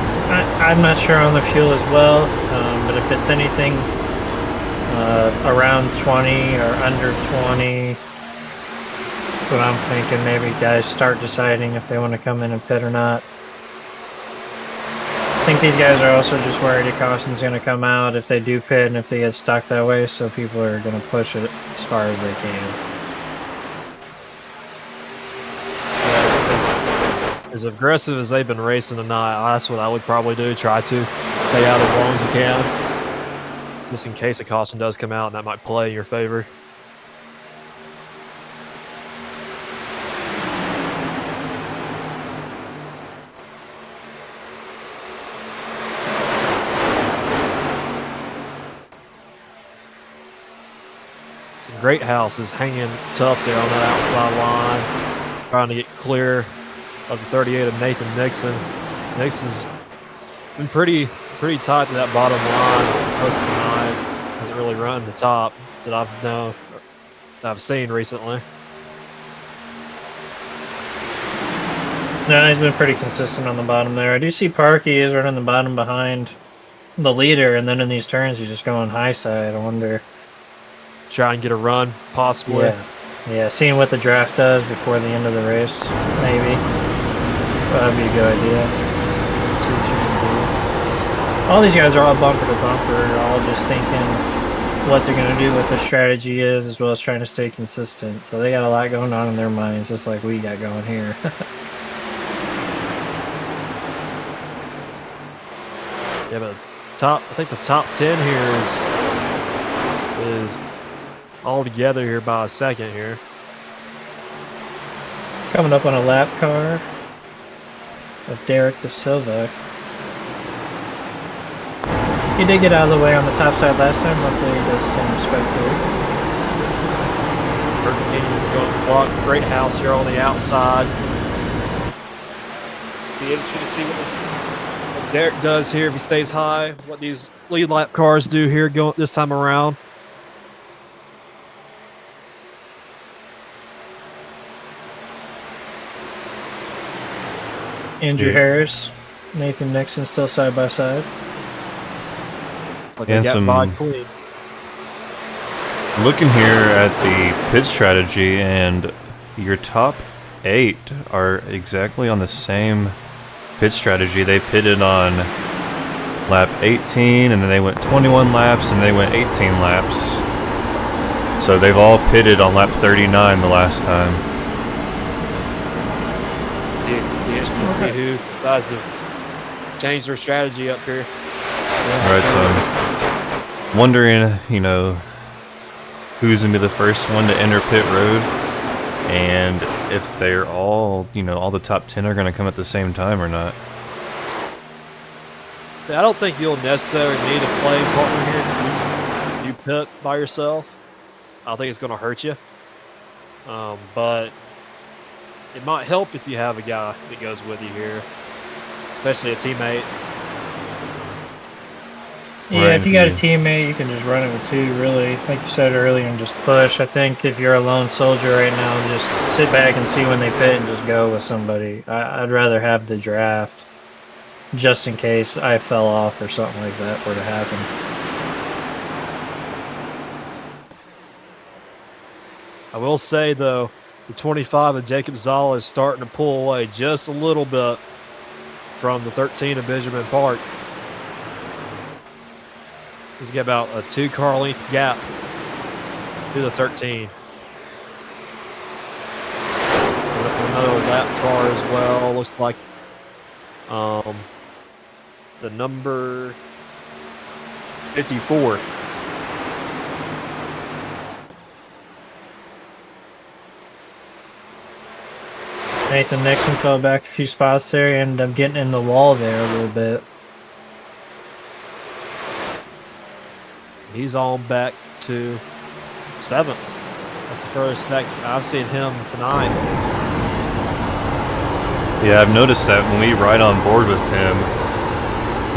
I'm not sure on the fuel as well, but if it's anything around 20 or under 20, that's what I'm thinking. Maybe guys start deciding if they want to come in and pit or not. I think these guys are also just worried a caution's going to come out if they do pit and if they get stuck that way, so people are going to push it as far as they can. As aggressive as they've been racing tonight, that's what I would probably do. Try to stay out as long as you can, just in case a caution does come out and that might play in your favor. Great House is hanging tough there on that outside line, trying to get clear of the 38 of Nathan Nixon. Nixon's been pretty tight to that bottom line most of the night. Hasn't really run the top that I've seen recently. No, he's been pretty consistent on the bottom there. I do see Parky is running the bottom behind the leader, and then in these turns he's just going high side. I wonder. Try and get a run, possibly. Yeah, seeing what the draft does before the end of the race, maybe. That'd be a good idea. See what you can do. All these guys are all bumper to bumper, all just thinking what they're going to do, what the strategy is, as well as trying to stay consistent. So they got a lot going on in their minds, just like we got going here. Yeah, but I think the top 10 here is all together here by a second here. Coming up on a lap car of Derek De Silva. He did get out of the way on the top side last time. Hopefully he does the same respect here. Virginia's going to block. Great house here on the outside. Be interesting to see what Derek does here if he stays high. What these lead lap cars do here going this time around. Andrew Yeah. Harris, Nathan Nixon still side by side. Like And they got some- by clean. Looking here at the pit strategy, and your top 8 are exactly on the same pit strategy. They pitted on lap 18, and then they went 21 laps, and they went 18 laps. So they've all pitted on lap 39 the last time. Be interesting to see who decides to change their strategy up here. All right, so I'm wondering, you know, who's gonna be the first one to enter pit road, and if they're all, you know, all the top 10 are gonna come at the same time or not. See, I don't think you'll necessarily need a play partner here. You pit by yourself. I don't think it's going to hurt you. But it might help if you have a guy that goes with you here, especially a teammate. Yeah, Right, if you got a yeah. teammate, you can just run it with 2, really. Like you said earlier, and just push. I think if you're a lone soldier right now, just sit back and see when they pit and just go with somebody. I'd rather have the draft just in case I fell off or something like that were to happen. I will say, though, the 25 of Jacob Zala is starting to pull away just a little bit from the 13 of Benjamin Park. He's got about a 2-car length gap to the 13. Another lap car as well. Looks like the number 54. Nathan Nixon fell back a few spots there. Ended up getting in the wall there a little bit. He's on back to 7th. That's the first back I've seen him tonight. Yeah, I've noticed that when we ride on board with him,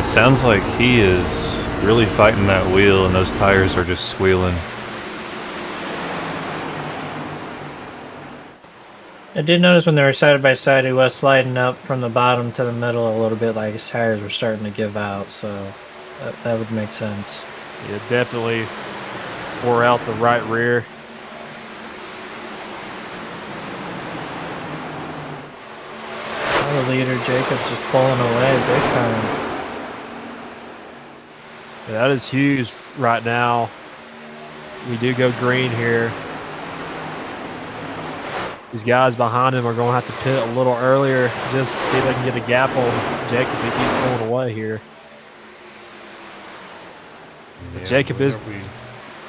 it sounds like he is really fighting that wheel, and those tires are just squealing. I did notice when they were side by side, he was sliding up from the bottom to the middle a little bit, like his tires were starting to give out, so that would make sense. Yeah, definitely wore out the right rear. The leader, Jacobs, just pulling away big time. Yeah, that is huge right now. We do go green here. These guys behind him are going to have to pit a little earlier just to see if they can get a gap on Jacob if he's pulling away here. Yeah, Jacob is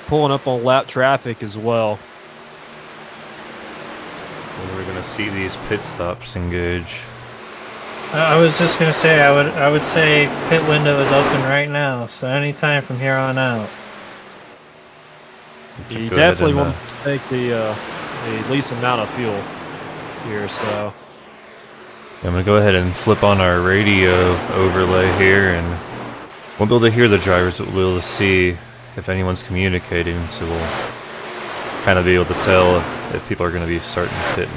pulling up on lap traffic as well. When are we gonna see these pit stops engage? I was just gonna say I would say pit window is open right now, so anytime from here on out. You Go ahead definitely and, want to take the least amount of fuel here, so I'm gonna go ahead and flip on our radio overlay here, and we'll be able to hear the drivers, but we'll be able to see if anyone's communicating, so we'll kind of be able to tell if people are going to be starting pitting.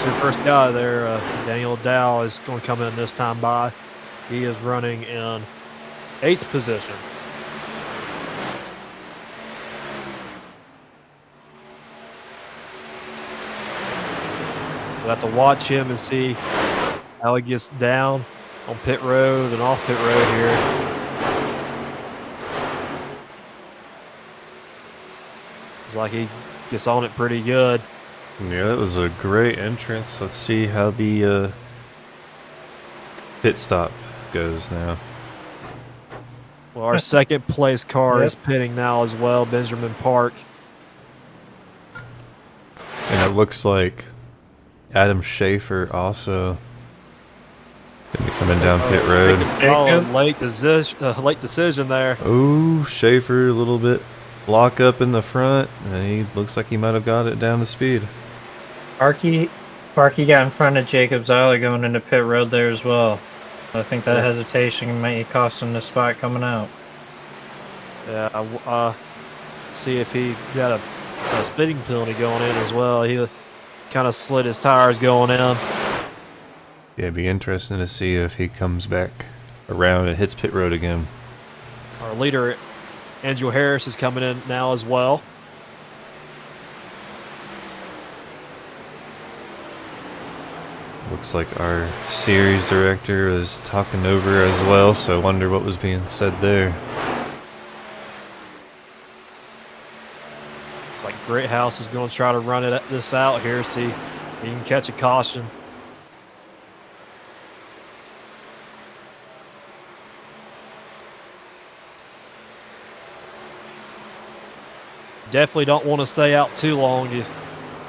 there's your first guy there. Daniel Dow is going to come in this time by. He is running in 8th position. We'll have to watch him and see how he gets down on pit road and off pit road here. Looks like he gets on it pretty good. Yeah, that was a great entrance. Let's see how the pit stop goes now. Well, our second place car Yep. is pitting now as well, Benjamin Park. And it looks like Adam Schaefer also gonna be coming down pit road. Late decision there. Oh, Schaefer a little bit lock up in the front, and he looks like he might have got it down to speed. Parky got in front of Jacob Zeiler going into pit road there as well. I think that hesitation might cost him the spot coming out. Yeah, see if he got a speeding penalty going in as well. He kind of slid his tires going in. Yeah, it'd be interesting to see if he comes back around and hits pit road again. Our leader, Andrew Harris, is coming in now as well. Looks like our series director was talking over as well, so I wonder what was being said there. Like Greathouse is going to try to run this out here, see if he can catch a caution. Definitely don't want to stay out too long. If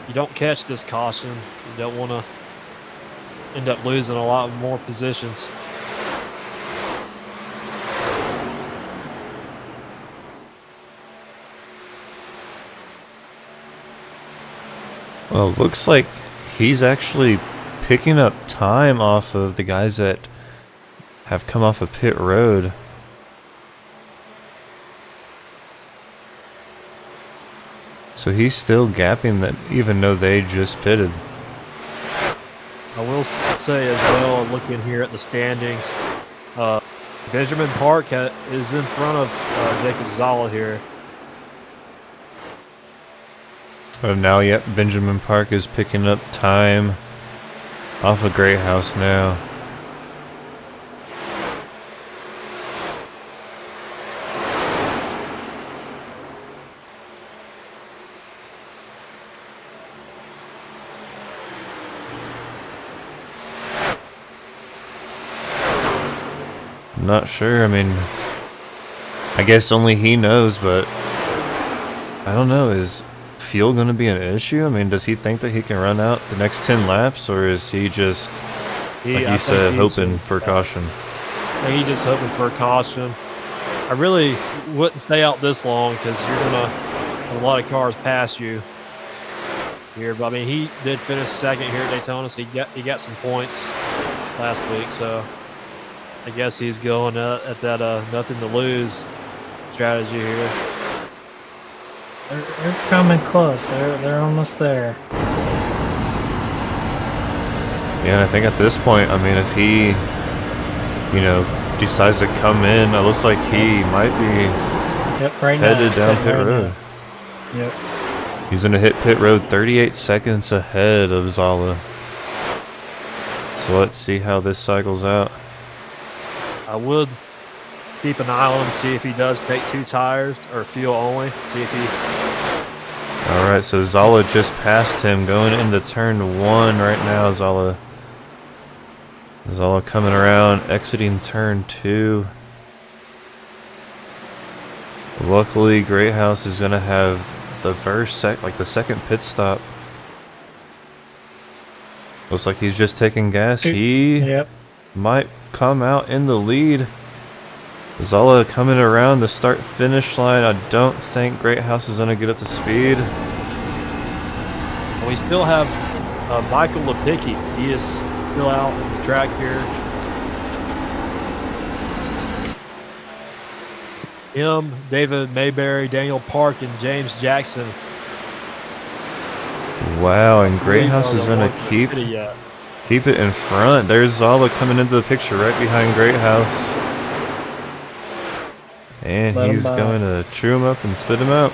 you don't catch this caution, you don't want to end up losing a lot more positions. Well, it looks like he's actually picking up time off of the guys that have come off of pit road. So he's still gapping that even though they just pitted. I will say as well, looking here at the standings, Benjamin Park is in front of Jacob Zala here. Oh, now, yep, Benjamin Park is picking up time off of Greathouse now. Not sure. I mean, I guess only he knows, but I don't know. Is fuel going to be an issue? I mean, does he think that he can run out the next 10 laps, or is he just, like you said, hoping for caution? I think he's just hoping for a caution. I really wouldn't stay out this long because you're going to have a lot of cars pass you here. But I mean, he did finish second here at Daytona, so he got some points last week. So I guess he's going at that nothing to lose strategy here. They're coming close. They're almost there. Yeah, I think at this point, I mean, if he, decides to come in, it looks like he might be headed down pit road. Yep. He's going to hit pit road 38 seconds ahead of Zala. So let's see how this cycles out. I would keep an eye on him, see if he does take 2 tires or fuel only. See if he. All right, so Zala just passed him going into turn 1 right now. Zala coming around, exiting turn 2. Luckily, Greathouse is going to have the the second pit stop. Looks like he's just taking gas. He might come out in the lead. Zala coming around the start-finish line. I don't think Greathouse is going to get up to speed. We still have Michael Lepicki. He is still out on the track here. Him, David Mayberry, Daniel Park, and James Jackson. Wow, and Greathouse is going to keep it in front. There's Zala coming into the picture right behind Greathouse. And he's going to chew him up and spit him out.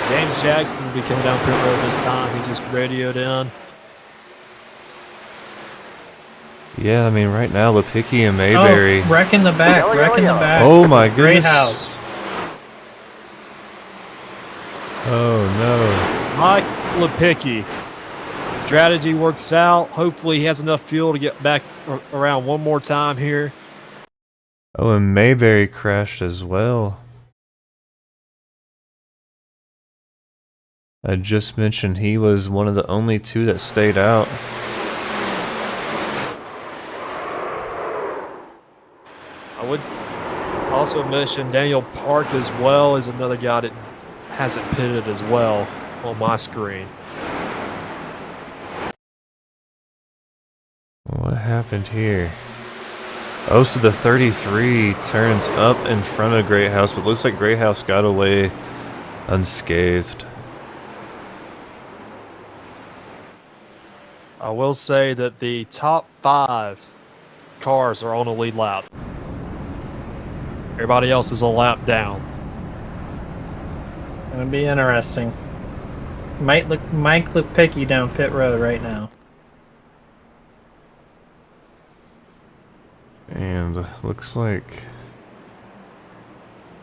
James Jackson will be coming down pit road this time. He just radioed in. Yeah, I mean, right now, Lepicki and Mayberry. Oh, wreck in the back. Oh, my goodness. Greathouse. Oh, no. Mike Lepicki. Strategy works out. Hopefully he has enough fuel to get back around one more time here. Oh, and Mayberry crashed as well. I just mentioned he was one of the only two that stayed out. I would also mention Daniel Park as well is another guy that hasn't pitted as well on my screen. What happened here? Oh, so the 33 turns up in front of Greathouse, but looks like Greathouse got away unscathed. I will say that the top 5 cars are on a lead lap. Everybody else is a lap down. Gonna be interesting. Might look picky down pit road right now. And looks like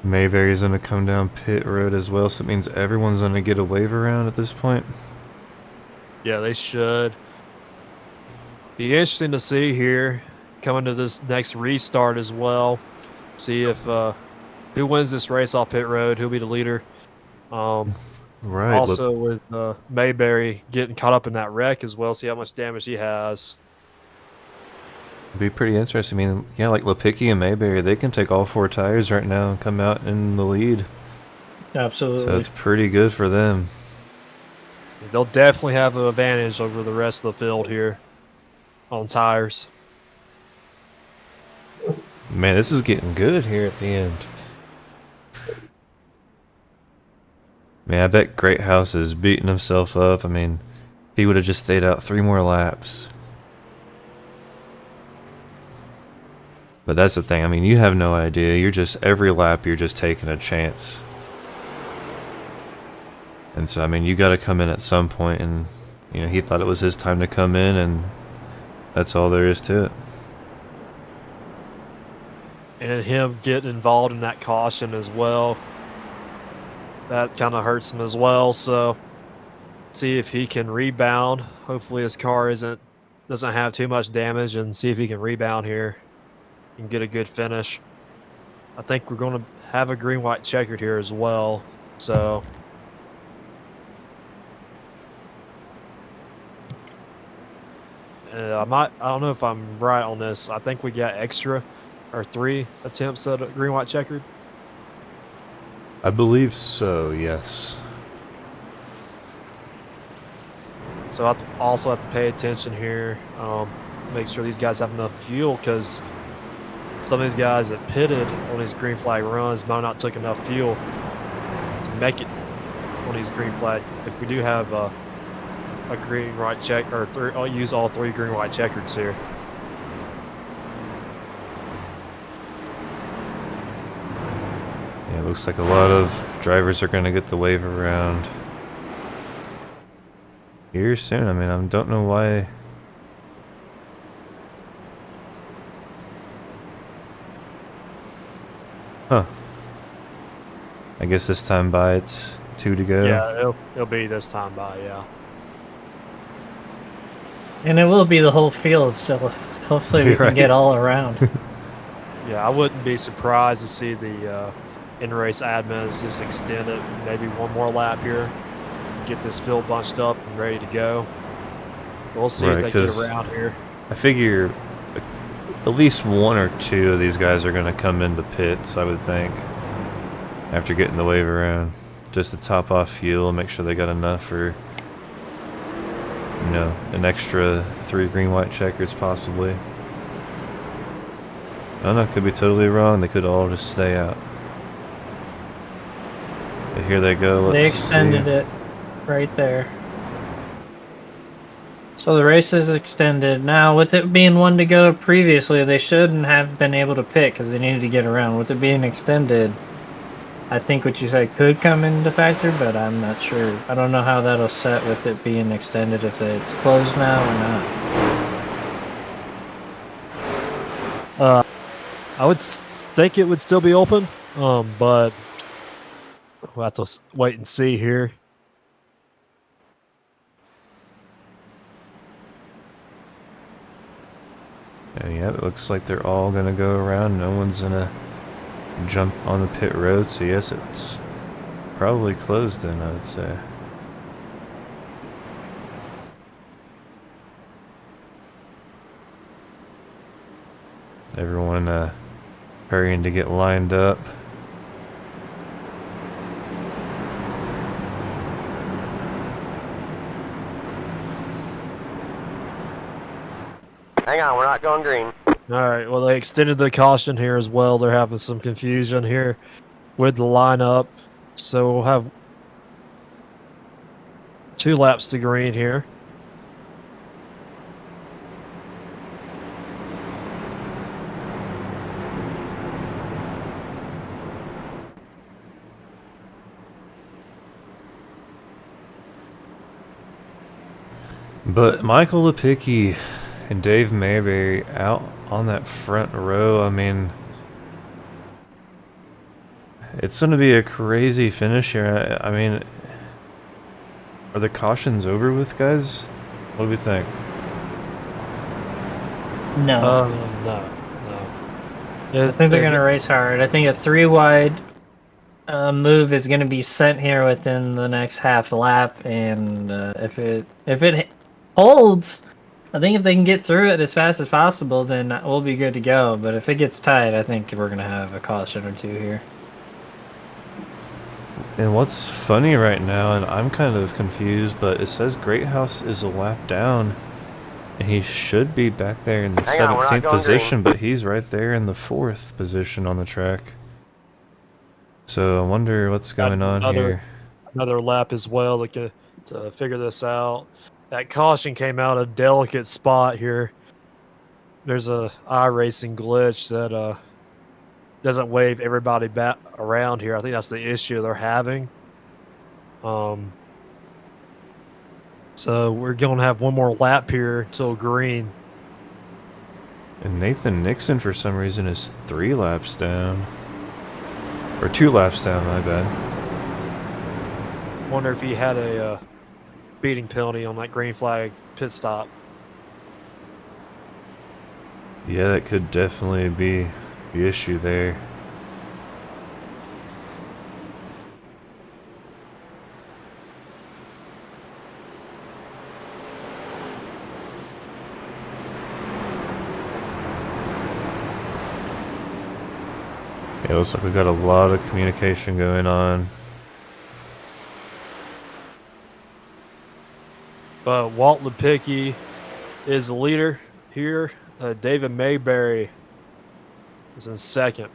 Mayberry's gonna come down pit road as well, so it means everyone's gonna get a wave around at this point. Yeah, they should. Be interesting to see here coming to this next restart as well. See if who wins this race off pit road, who'll be the leader. Right. Also with Mayberry getting caught up in that wreck as well, see how much damage he has. Be pretty interesting. I mean, yeah, like Lipicki and Mayberry, they can take all 4 tires right now and come out in the lead. Absolutely. So it's pretty good for them. They'll definitely have an advantage over the rest of the field here on tires. Man, this is getting good here at the end. Man, I bet Greathouse is beating himself up. I mean, if he would have just stayed out 3 more laps. But that's the thing. I mean, you have no idea. You're just, every lap, you're just taking a chance. And so, I mean, you got to come in at some point, and, you know, he thought it was his time to come in, and that's all there is to it. And then him getting involved in that caution as well. That kind of hurts him as well. So, see if he can rebound. Hopefully his car doesn't have too much damage, and see if he can rebound here and get a good finish. I think we're going to have a green-white checkered here as well. So I don't know if I'm right on this. I think we got extra or 3 attempts at a green-white checkered. I believe so, yes. So I also have to pay attention here. Make sure these guys have enough fuel, because some of these guys that pitted on these green flag runs might not took enough fuel to make it on these green flag. If we do have a green white check, or I'll use all 3 green white checkers here. Yeah, it looks like a lot of drivers are going to get the wave around here soon. I mean, I don't know why. Huh. I guess this time by it's 2 to go. Yeah, it'll be this time by, yeah. And it will be the whole field, so hopefully we can get all around. Yeah, I wouldn't be surprised to see the in-race admins just extend it maybe 1 more lap here, get this field bunched up and ready to go. We'll see if they get around here. I figure at least 1 or 2 of these guys are going to come into pits, I would think, after getting the wave around, just to top off fuel and make sure they got enough for, you know, an extra 3 green white checkers possibly. I don't know, could be totally wrong. They could all just stay out. But here they go. They extended it right there. So the race is extended. Now, with it being 1 to go previously, they shouldn't have been able to pit because they needed to get around. With it being extended, I think what you said could come into factor, but I'm not sure. I don't know how that'll set with it being extended, if it's closed now or not. I would think it would still be open, but we'll have to wait and see here. And yeah, it looks like they're all gonna go around. No one's gonna jump on the pit road. So yes, it's probably closed then, I would say. Everyone hurrying to get lined up. Hang on, we're not going green. All right. Well, they extended the caution here as well. They're having some confusion here with the lineup, so we'll have 2 laps to green here. But Michael Lepicki and Dave Mayberry out on that front row. I mean, it's going to be a crazy finish here. I mean, are the cautions over with, guys? What do we think? No. No. I think they're going to race hard. I think a 3-wide move is going to be sent here within the next half lap, and if it holds, I think if they can get through it as fast as possible, then we'll be good to go. But if it gets tight, I think we're going to have a caution or 2 here. And what's funny right now, and I'm kind of confused, but it says Greathouse is a lap down, and he should be back there in the Hang on, we're not 17th going position, but he's right there in the 4th position on the track. So I wonder what's going on here. Another lap as well to figure this out. That caution came out a delicate spot here. There's a iRacing glitch that doesn't wave everybody back around here. I think that's the issue they're having. So we're going to have one more lap here until green. And Nathan Nixon, for some reason, is 3 laps down. Or 2 laps down, my bad. Wonder if he had a speeding penalty on that green flag pit stop. Yeah, that could definitely be the issue there. Yeah, it looks like we've got a lot of communication going on. But Walt Lepicki is the leader here. David Mayberry is in second.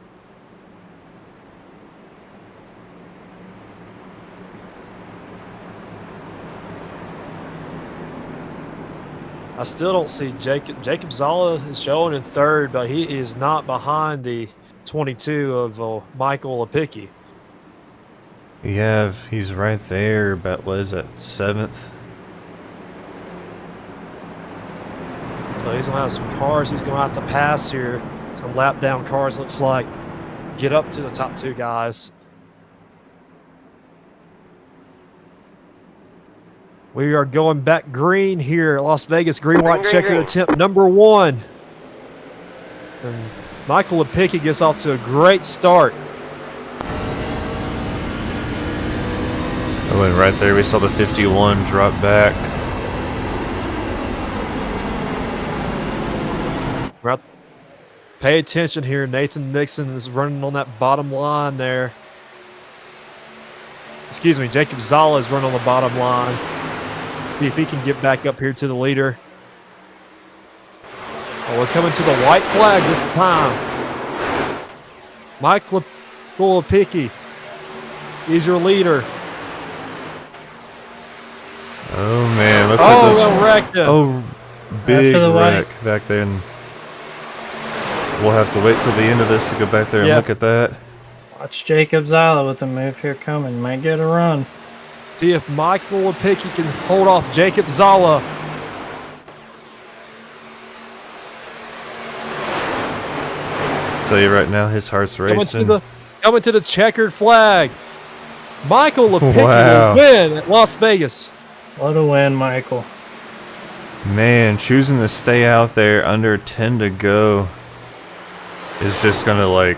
I still don't see Jacob Zala is showing in third, but he is not behind the 22 of Michael Lepicki. Yeah, he's right there, but what is that, 7th? So he's going to have some cars he's going to have to pass here. Some lap down cars, looks like. Get up to the top 2 guys. We are going back green here at Las Vegas. Green, white, checkered attempt number 1. And Michael Lepicki gets off to a great start. Oh, and right there we saw the 51 drop back. Pay attention here. Nathan Nixon is running on that bottom line there. Excuse me, Jacob Zala is running on the bottom line. See if he can get back up here to the leader. Oh, we're coming to the white flag this time. Mike Lepicki, he's your leader. Oh man, let's look this. Wrecked him. Oh, big the wreck back there. And we'll have to wait till the end of this to go back there and look at that. Watch Jacob Zala with the move here coming. Might get a run. See if Michael Lepicki can hold off Jacob Zala. Tell you right now, his heart's racing. Coming to the checkered flag. Michael Lepicki Wow. will win at Las Vegas. What a win, Michael. Man, choosing to stay out there under 10 to go is just gonna like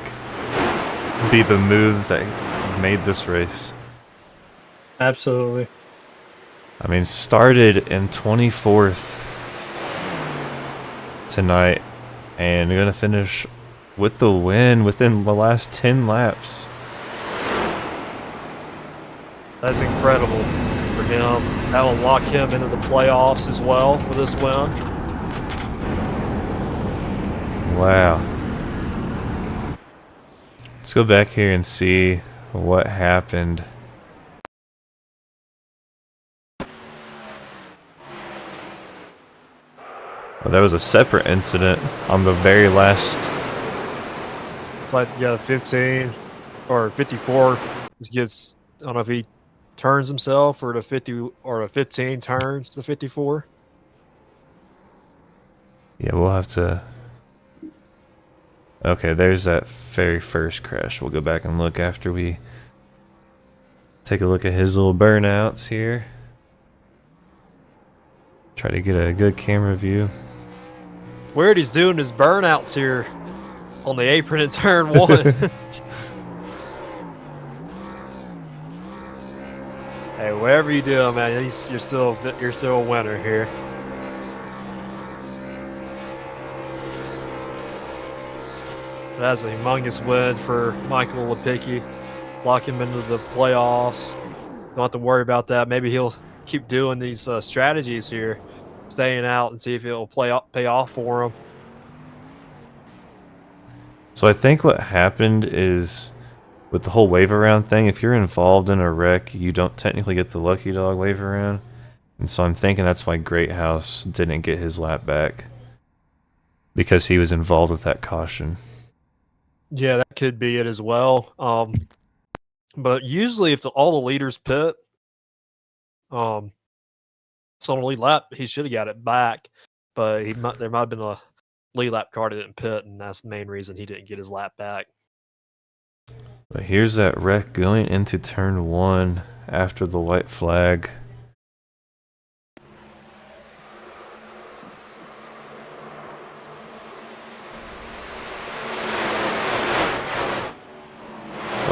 be the move that made this race. Absolutely. I mean, started in 24th tonight and gonna finish with the win within the last 10 laps. That's incredible for him. That will lock him into the playoffs as well for this win. Wow. Let's go back here and see what happened. Well, there was a separate incident on the very last. But yeah, 15 or 54 just gets, I don't know if he turns himself or the 50 or the 15 turns to 54. Yeah, we'll have to. Okay, there's that very first crash. We'll go back and look after we take a look at his little burnouts here. Try to get a good camera view. Weird he's doing his burnouts here on the apron in turn 1. Hey, whatever you do, man, you're still a winner here. That's a humongous win for Michael Lepicki. Lock him into the playoffs. Don't have to worry about that. Maybe he'll keep doing these strategies here, staying out and see if it'll pay off for him. So I think what happened is with the whole wave around thing, if you're involved in a wreck, you don't technically get the lucky dog wave around. And so I'm thinking that's why Greathouse didn't get his lap back, because he was involved with that caution. Yeah, that could be it as well. But usually, if all the leaders pit, so on the lead lap, he should have got it back. But there might have been a lead lap car that didn't pit, and that's the main reason he didn't get his lap back. But here's that wreck going into turn 1 after the white flag.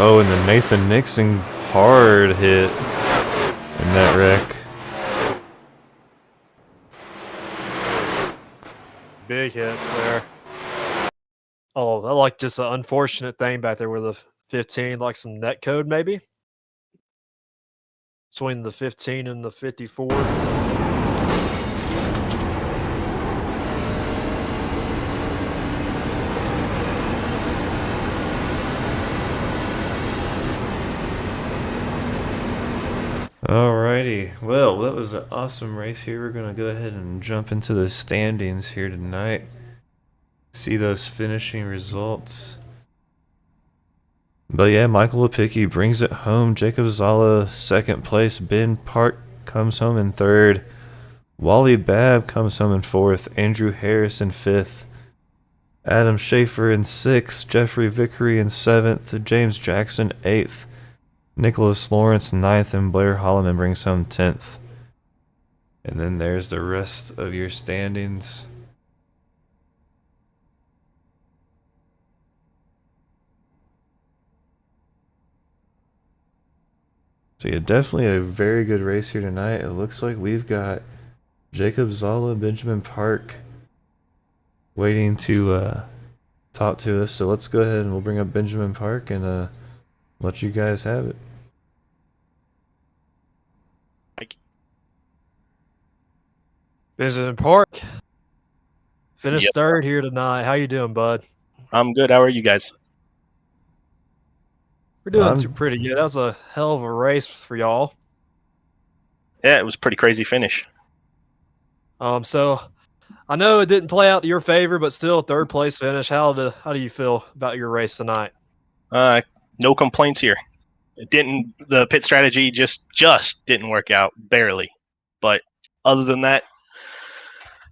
Oh, and the Nathan Nixon hard hit in that wreck. Big hits there. Oh, I like just an unfortunate thing back there with the 15, like some net code maybe between the 15 and the 54. Alrighty, well, that was an awesome race here. We're going to go ahead and jump into the standings here tonight. See those finishing results. But yeah, Michael Lepicki brings it home. Jacob Zala, second place. Ben Park comes home in third. Wally Babb comes home in fourth. Andrew Harris in fifth. Adam Schaefer in sixth. Jeffrey Vickery in seventh. James Jackson eighth. Nicholas Lawrence ninth, and Blair Holloman brings home 10th. And then there's the rest of your standings. So yeah, definitely a very good race here tonight. It looks like we've got Jacob Zala, Benjamin Park waiting to talk to us. So let's go ahead and we'll bring up Benjamin Park and let you guys have it. Benjamin Park finished third here tonight. How you doing, bud? I'm good. How are you guys? We're doing pretty good. That was a hell of a race for y'all. Yeah, it was a pretty crazy finish. So I know it didn't play out to your favor, but still third place finish. How do you feel about your race tonight? No complaints here. The pit strategy just didn't work out, barely. But other than that,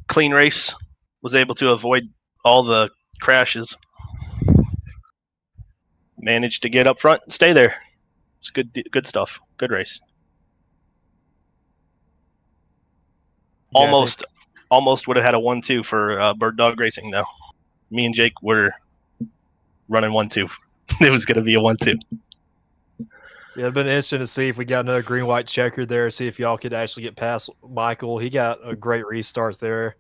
clean race. Was able to avoid all the crashes. Managed to get up front and stay there. It's good stuff. Good race. Yeah, almost would have had a 1-2 for Bird Dog Racing, though. Me and Jake were running 1-2. It was going to be a 1-2. Yeah, it'd been interesting to see if we got another green-white checker there, see if y'all could actually get past Michael. He got a great restart there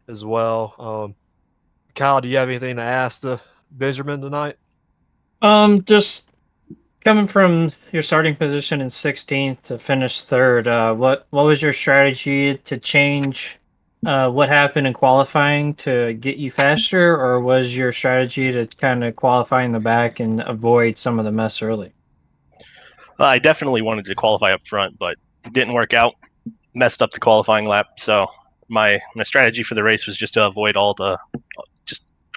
as well. Kyle, do you have anything to ask the Benjamin tonight? Just coming from your starting position in 16th to finish third, what was your strategy to change what happened in qualifying to get you faster, or was your strategy to kind of qualify in the back and avoid some of the mess early? I definitely wanted to qualify up front, but it didn't work out. Messed up the qualifying lap, so my strategy for the race was just to avoid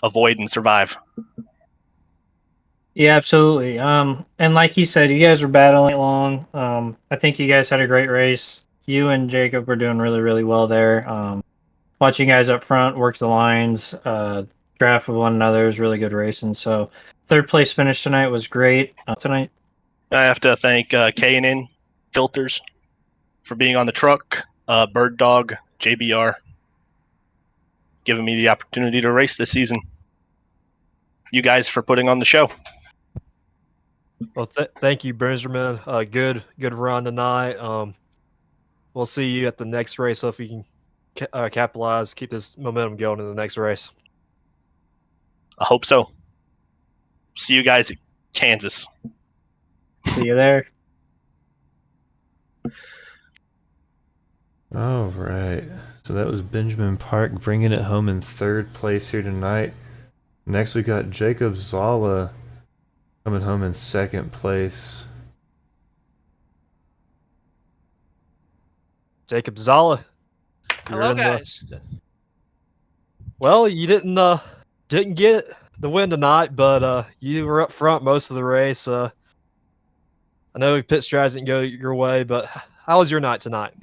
avoid and survive. Yeah, absolutely. And like he said, you guys were battling along. I think you guys had a great race. You and Jacob were doing really, really well there. Watching you guys up front work the lines, draft with one another is really good racing. So, third place finish tonight was great. Tonight, I have to thank K&N Filters for being on the truck, Bird Dog, JBR, giving me the opportunity to race this season. You guys for putting on the show. Well, thank you, Benjamin. Good run tonight. We'll see you at the next race. So if you can capitalize, keep this momentum going in the next race. I hope so. See you guys at Kansas. see you there. All right. So that was Benjamin Park bringing it home in third place here tonight. Next, we got Jacob Zala coming home in second place. Jacob Zala. Hello, guys. Well, you didn't get the win tonight, but you were up front most of the race. I know pit strategy didn't go your way, but how was your night tonight?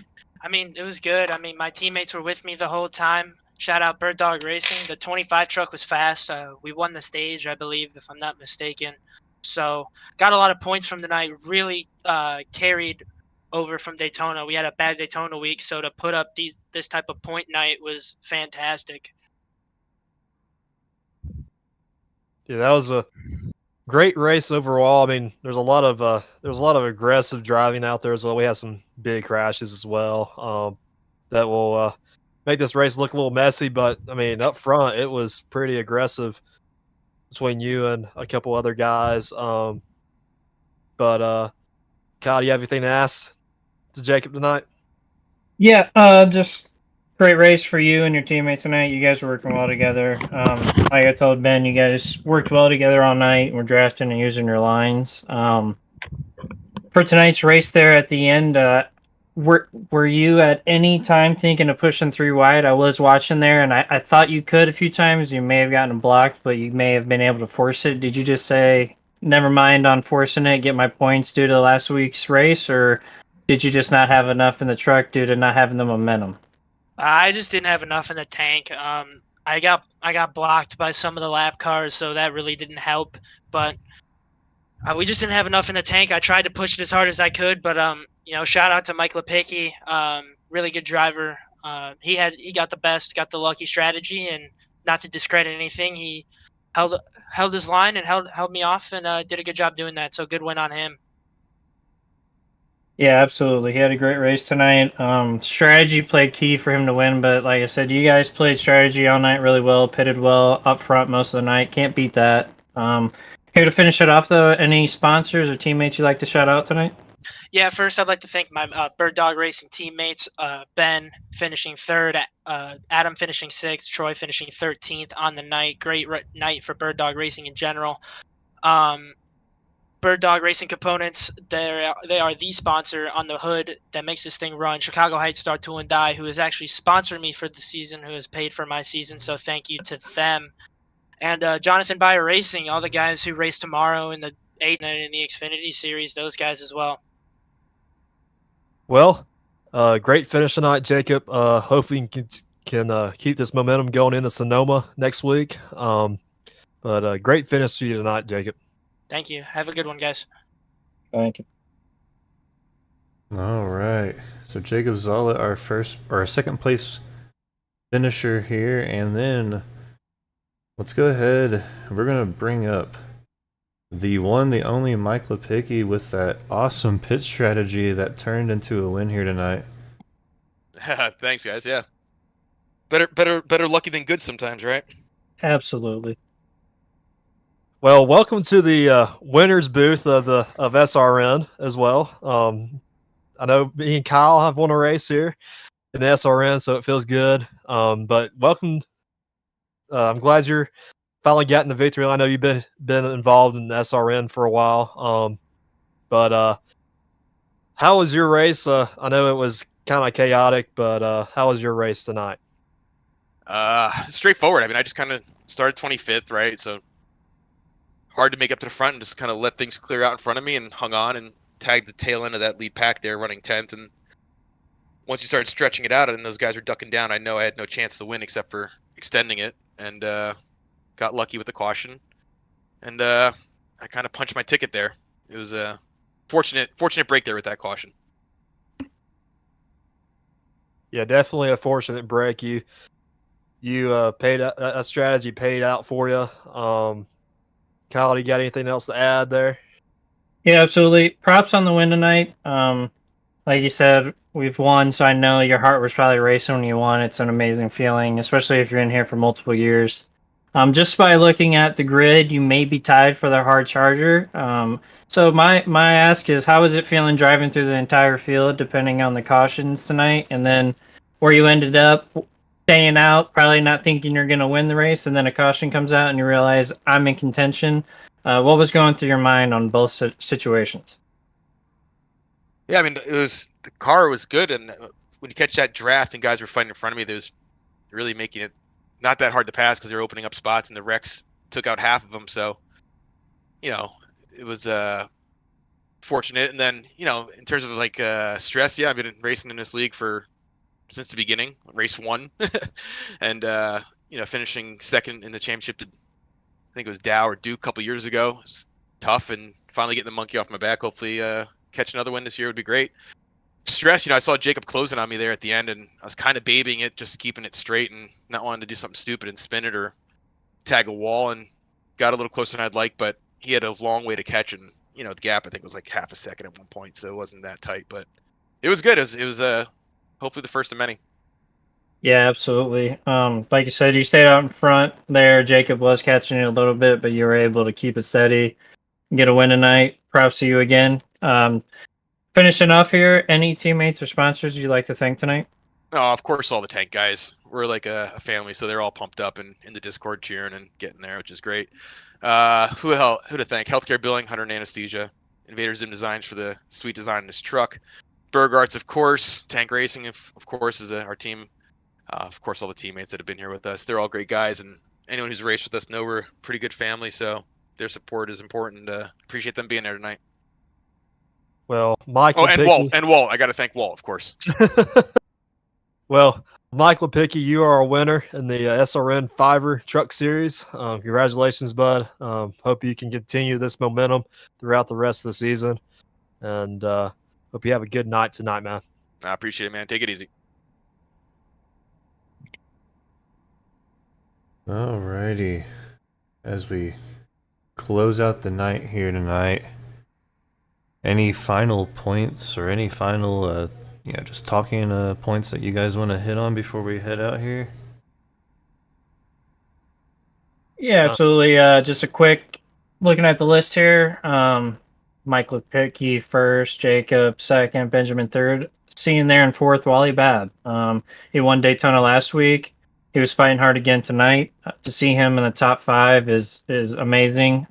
I mean, it was good. I mean, my teammates were with me the whole time. Shout out Bird Dog Racing. The 25 truck was fast. We won the stage, I believe, if I'm not mistaken. So got a lot of points from the night. Really carried over from Daytona. We had a bad Daytona week, so to put up this type of point night was fantastic. Yeah, that was a great race overall. I mean, there's a lot of aggressive driving out there as well. We had some big crashes as well that will make this race look a little messy. But I mean, up front, it was pretty aggressive between you and a couple other guys. But Kyle, do you have anything to ask to Jacob tonight? Yeah, just great race for you and your teammates tonight. You guys were working well together. Like I told Ben, you guys worked well together all night. We're drafting and using your lines. For tonight's race there at the end, were you at any time thinking of pushing 3 wide? I was watching there, and I thought you could a few times. You may have gotten blocked, but you may have been able to force it. Did you just say, never mind on forcing it, get my points due to last week's race, or did you just not have enough in the truck due to not having the momentum? I just didn't have enough in the tank. I got blocked by some of the lap cars, so that really didn't help. But we just didn't have enough in the tank. I tried to push it as hard as I could, but shout out to Mike Lepicki, really good driver. He got the lucky strategy, and not to discredit anything, he held his line and held me off, and did a good job doing that. So good win on him. Yeah, absolutely. He had a great race tonight. Strategy played key for him to win, but like I said, you guys played strategy all night really well, pitted well up front most of the night. Can't beat that. Here to finish it off, though, any sponsors or teammates you'd like to shout out tonight? Yeah, first I'd like to thank my Bird Dog Racing teammates, Ben finishing third, Adam finishing sixth, Troy finishing 13th on the night. Great night for Bird Dog Racing in general. Bird Dog Racing Components, they are the sponsor on the hood that makes this thing run. Chicago Heights Start Tool and Die, who has actually sponsored me for the season, who has paid for my season, so thank you to them. And Jonathan Byer Racing, all the guys who race tomorrow in the 8 and in the Xfinity Series, those guys as well. Well, great finish tonight, Jacob. Hopefully you can keep this momentum going into Sonoma next week. But great finish for you tonight, Jacob. Thank you. Have a good one, guys. Thank you. All right. So Jacob Zala, our second place finisher here, and then let's go ahead. We're gonna bring up the one, the only Mike Lipicki with that awesome pit strategy that turned into a win here tonight. Thanks, guys. Yeah. Better lucky than good sometimes, right? Absolutely. Well, welcome to the winners booth of SRN as well. I know me and Kyle have won a race here in the SRN, so it feels good. But welcome. I'm glad you're finally getting the victory. I know you've been involved in the SRN for a while. But how was your race? I know it was kind of chaotic, but how was your race tonight? Straightforward. I mean, I just kind of started 25th, right? So hard to make up to the front and just kind of let things clear out in front of me and hung on and tagged the tail end of that lead pack there running 10th. And once you started stretching it out and those guys were ducking down, I know I had no chance to win except for extending it, and got lucky with the caution. And I kind of punched my ticket there. It was a fortunate break there with that caution. Yeah, definitely a fortunate break. You paid a strategy paid out for you. Kyle, do you got anything else to add there? Yeah, absolutely. Props on the win tonight. Like you said, we've won, so I know your heart was probably racing when you won. It's an amazing feeling, especially if you're in here for multiple years. Just by looking at the grid, you may be tied for the hard charger. So my ask is, how is it feeling driving through the entire field, depending on the cautions tonight, and then where you ended up staying out, probably not thinking you're going to win the race, and then a caution comes out and you realize I'm in contention. What was going through your mind on both situations? Yeah, I mean, the car was good, and when you catch that draft and guys were fighting in front of me, there's really making it not that hard to pass because they're opening up spots, and the wrecks took out half of them. So, it was fortunate. And then, in terms of like stress, yeah, I've been racing in this league since the beginning, race one, and finishing second in the championship to, I think it was Dow or Duke a couple years ago. It's tough, and finally getting the monkey off my back. Hopefully, catch another win this year would be great. Stress, I saw Jacob closing on me there at the end, and I was kind of babying it, just keeping it straight and not wanting to do something stupid and spin it or tag a wall, and got a little closer than I'd like, but he had a long way to catch, and the gap I think was like half a second at one point, so it wasn't that tight, but it was good. It was hopefully the first of many. Yeah, absolutely. Like you said, you stayed out in front there. Jacob was catching it a little bit, but you were able to keep it steady, get a win tonight. Props to you again. Finishing off here, any teammates or sponsors you'd like to thank tonight? Oh, of course, all the tank guys. We're like a family, so they're all pumped up and in the Discord cheering and getting there, which is great. Who to thank? Healthcare Billing, Hunter and Anesthesia, Invader Zim Designs for the sweet design in his truck, Berg Arts, of course, Tank Racing, of course, is our team. Of course, all the teammates that have been here with us. They're all great guys, and anyone who's raced with us know we're a pretty good family, so their support is important. Appreciate them being there tonight. Well, Mike. Oh, and Walt. I got to thank Walt, of course. Well, Mike Lipicki, you are a winner in the SRN Fiverr Truck Series. Congratulations, bud. Hope you can continue this momentum throughout the rest of the season, and hope you have a good night tonight, man. I appreciate it, man. Take it easy. Alrighty. As we close out the night here tonight, any final points or any final, just talking points that you guys want to hit on before we head out here? Yeah, absolutely. Just a quick looking at the list here. Mike Lipicki first, Jacob second, Benjamin third. Seeing there in fourth, Wally Babb. He won Daytona last week. He was fighting hard again tonight. To see him in the top five is amazing.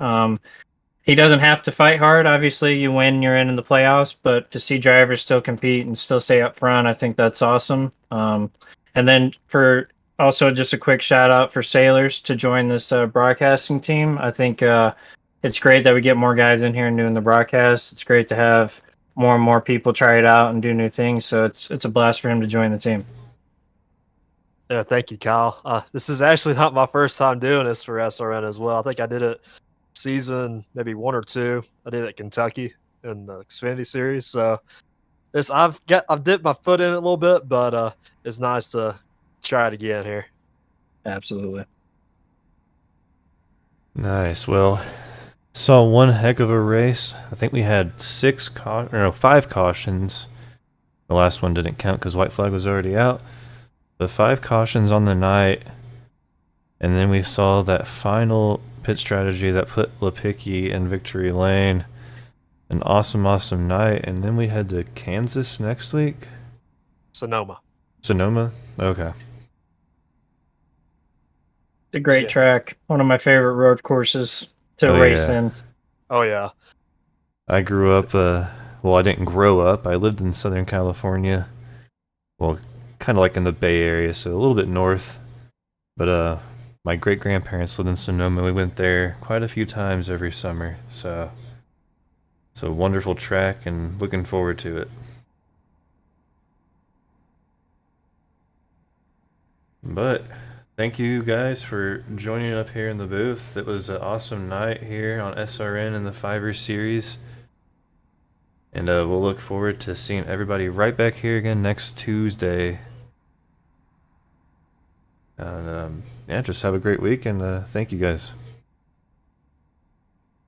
He doesn't have to fight hard. Obviously, you win, you're in the playoffs. But to see drivers still compete and still stay up front, I think that's awesome. And then for also just a quick shout out for Sailors to join this broadcasting team. I think it's great that we get more guys in here and doing the broadcast. It's great to have more and more people try it out and do new things. So it's a blast for him to join the team. Yeah, thank you, Kyle. This is actually not my first time doing this for SRN as well. I think I did it season maybe 1 or 2. I did it at Kentucky in the Xfinity Series. So I've dipped my foot in it a little bit, but it's nice to try it again here. Absolutely. Nice. Well, saw one heck of a race. I think we had 5 cautions. The last one didn't count because white flag was already out. But 5 cautions on the night. And then we saw that final pit strategy that put Lipicki in victory lane. An awesome, awesome night. And then we head to Kansas next week. Sonoma. Sonoma? Okay. It's a great Yeah. track. One of my favorite road courses to Oh, race yeah. in. Oh yeah. I grew up, well, I didn't grow up. I lived in Southern California. Well, kind of like in the Bay Area, so a little bit north. But my great-grandparents lived in Sonoma. We went there quite a few times every summer. So it's a wonderful track and looking forward to it. But thank you guys for joining up here in the booth. It was an awesome night here on SRN in the Fiverr series. And we'll look forward to seeing everybody right back here again next Tuesday. And yeah, just have a great week and thank you guys.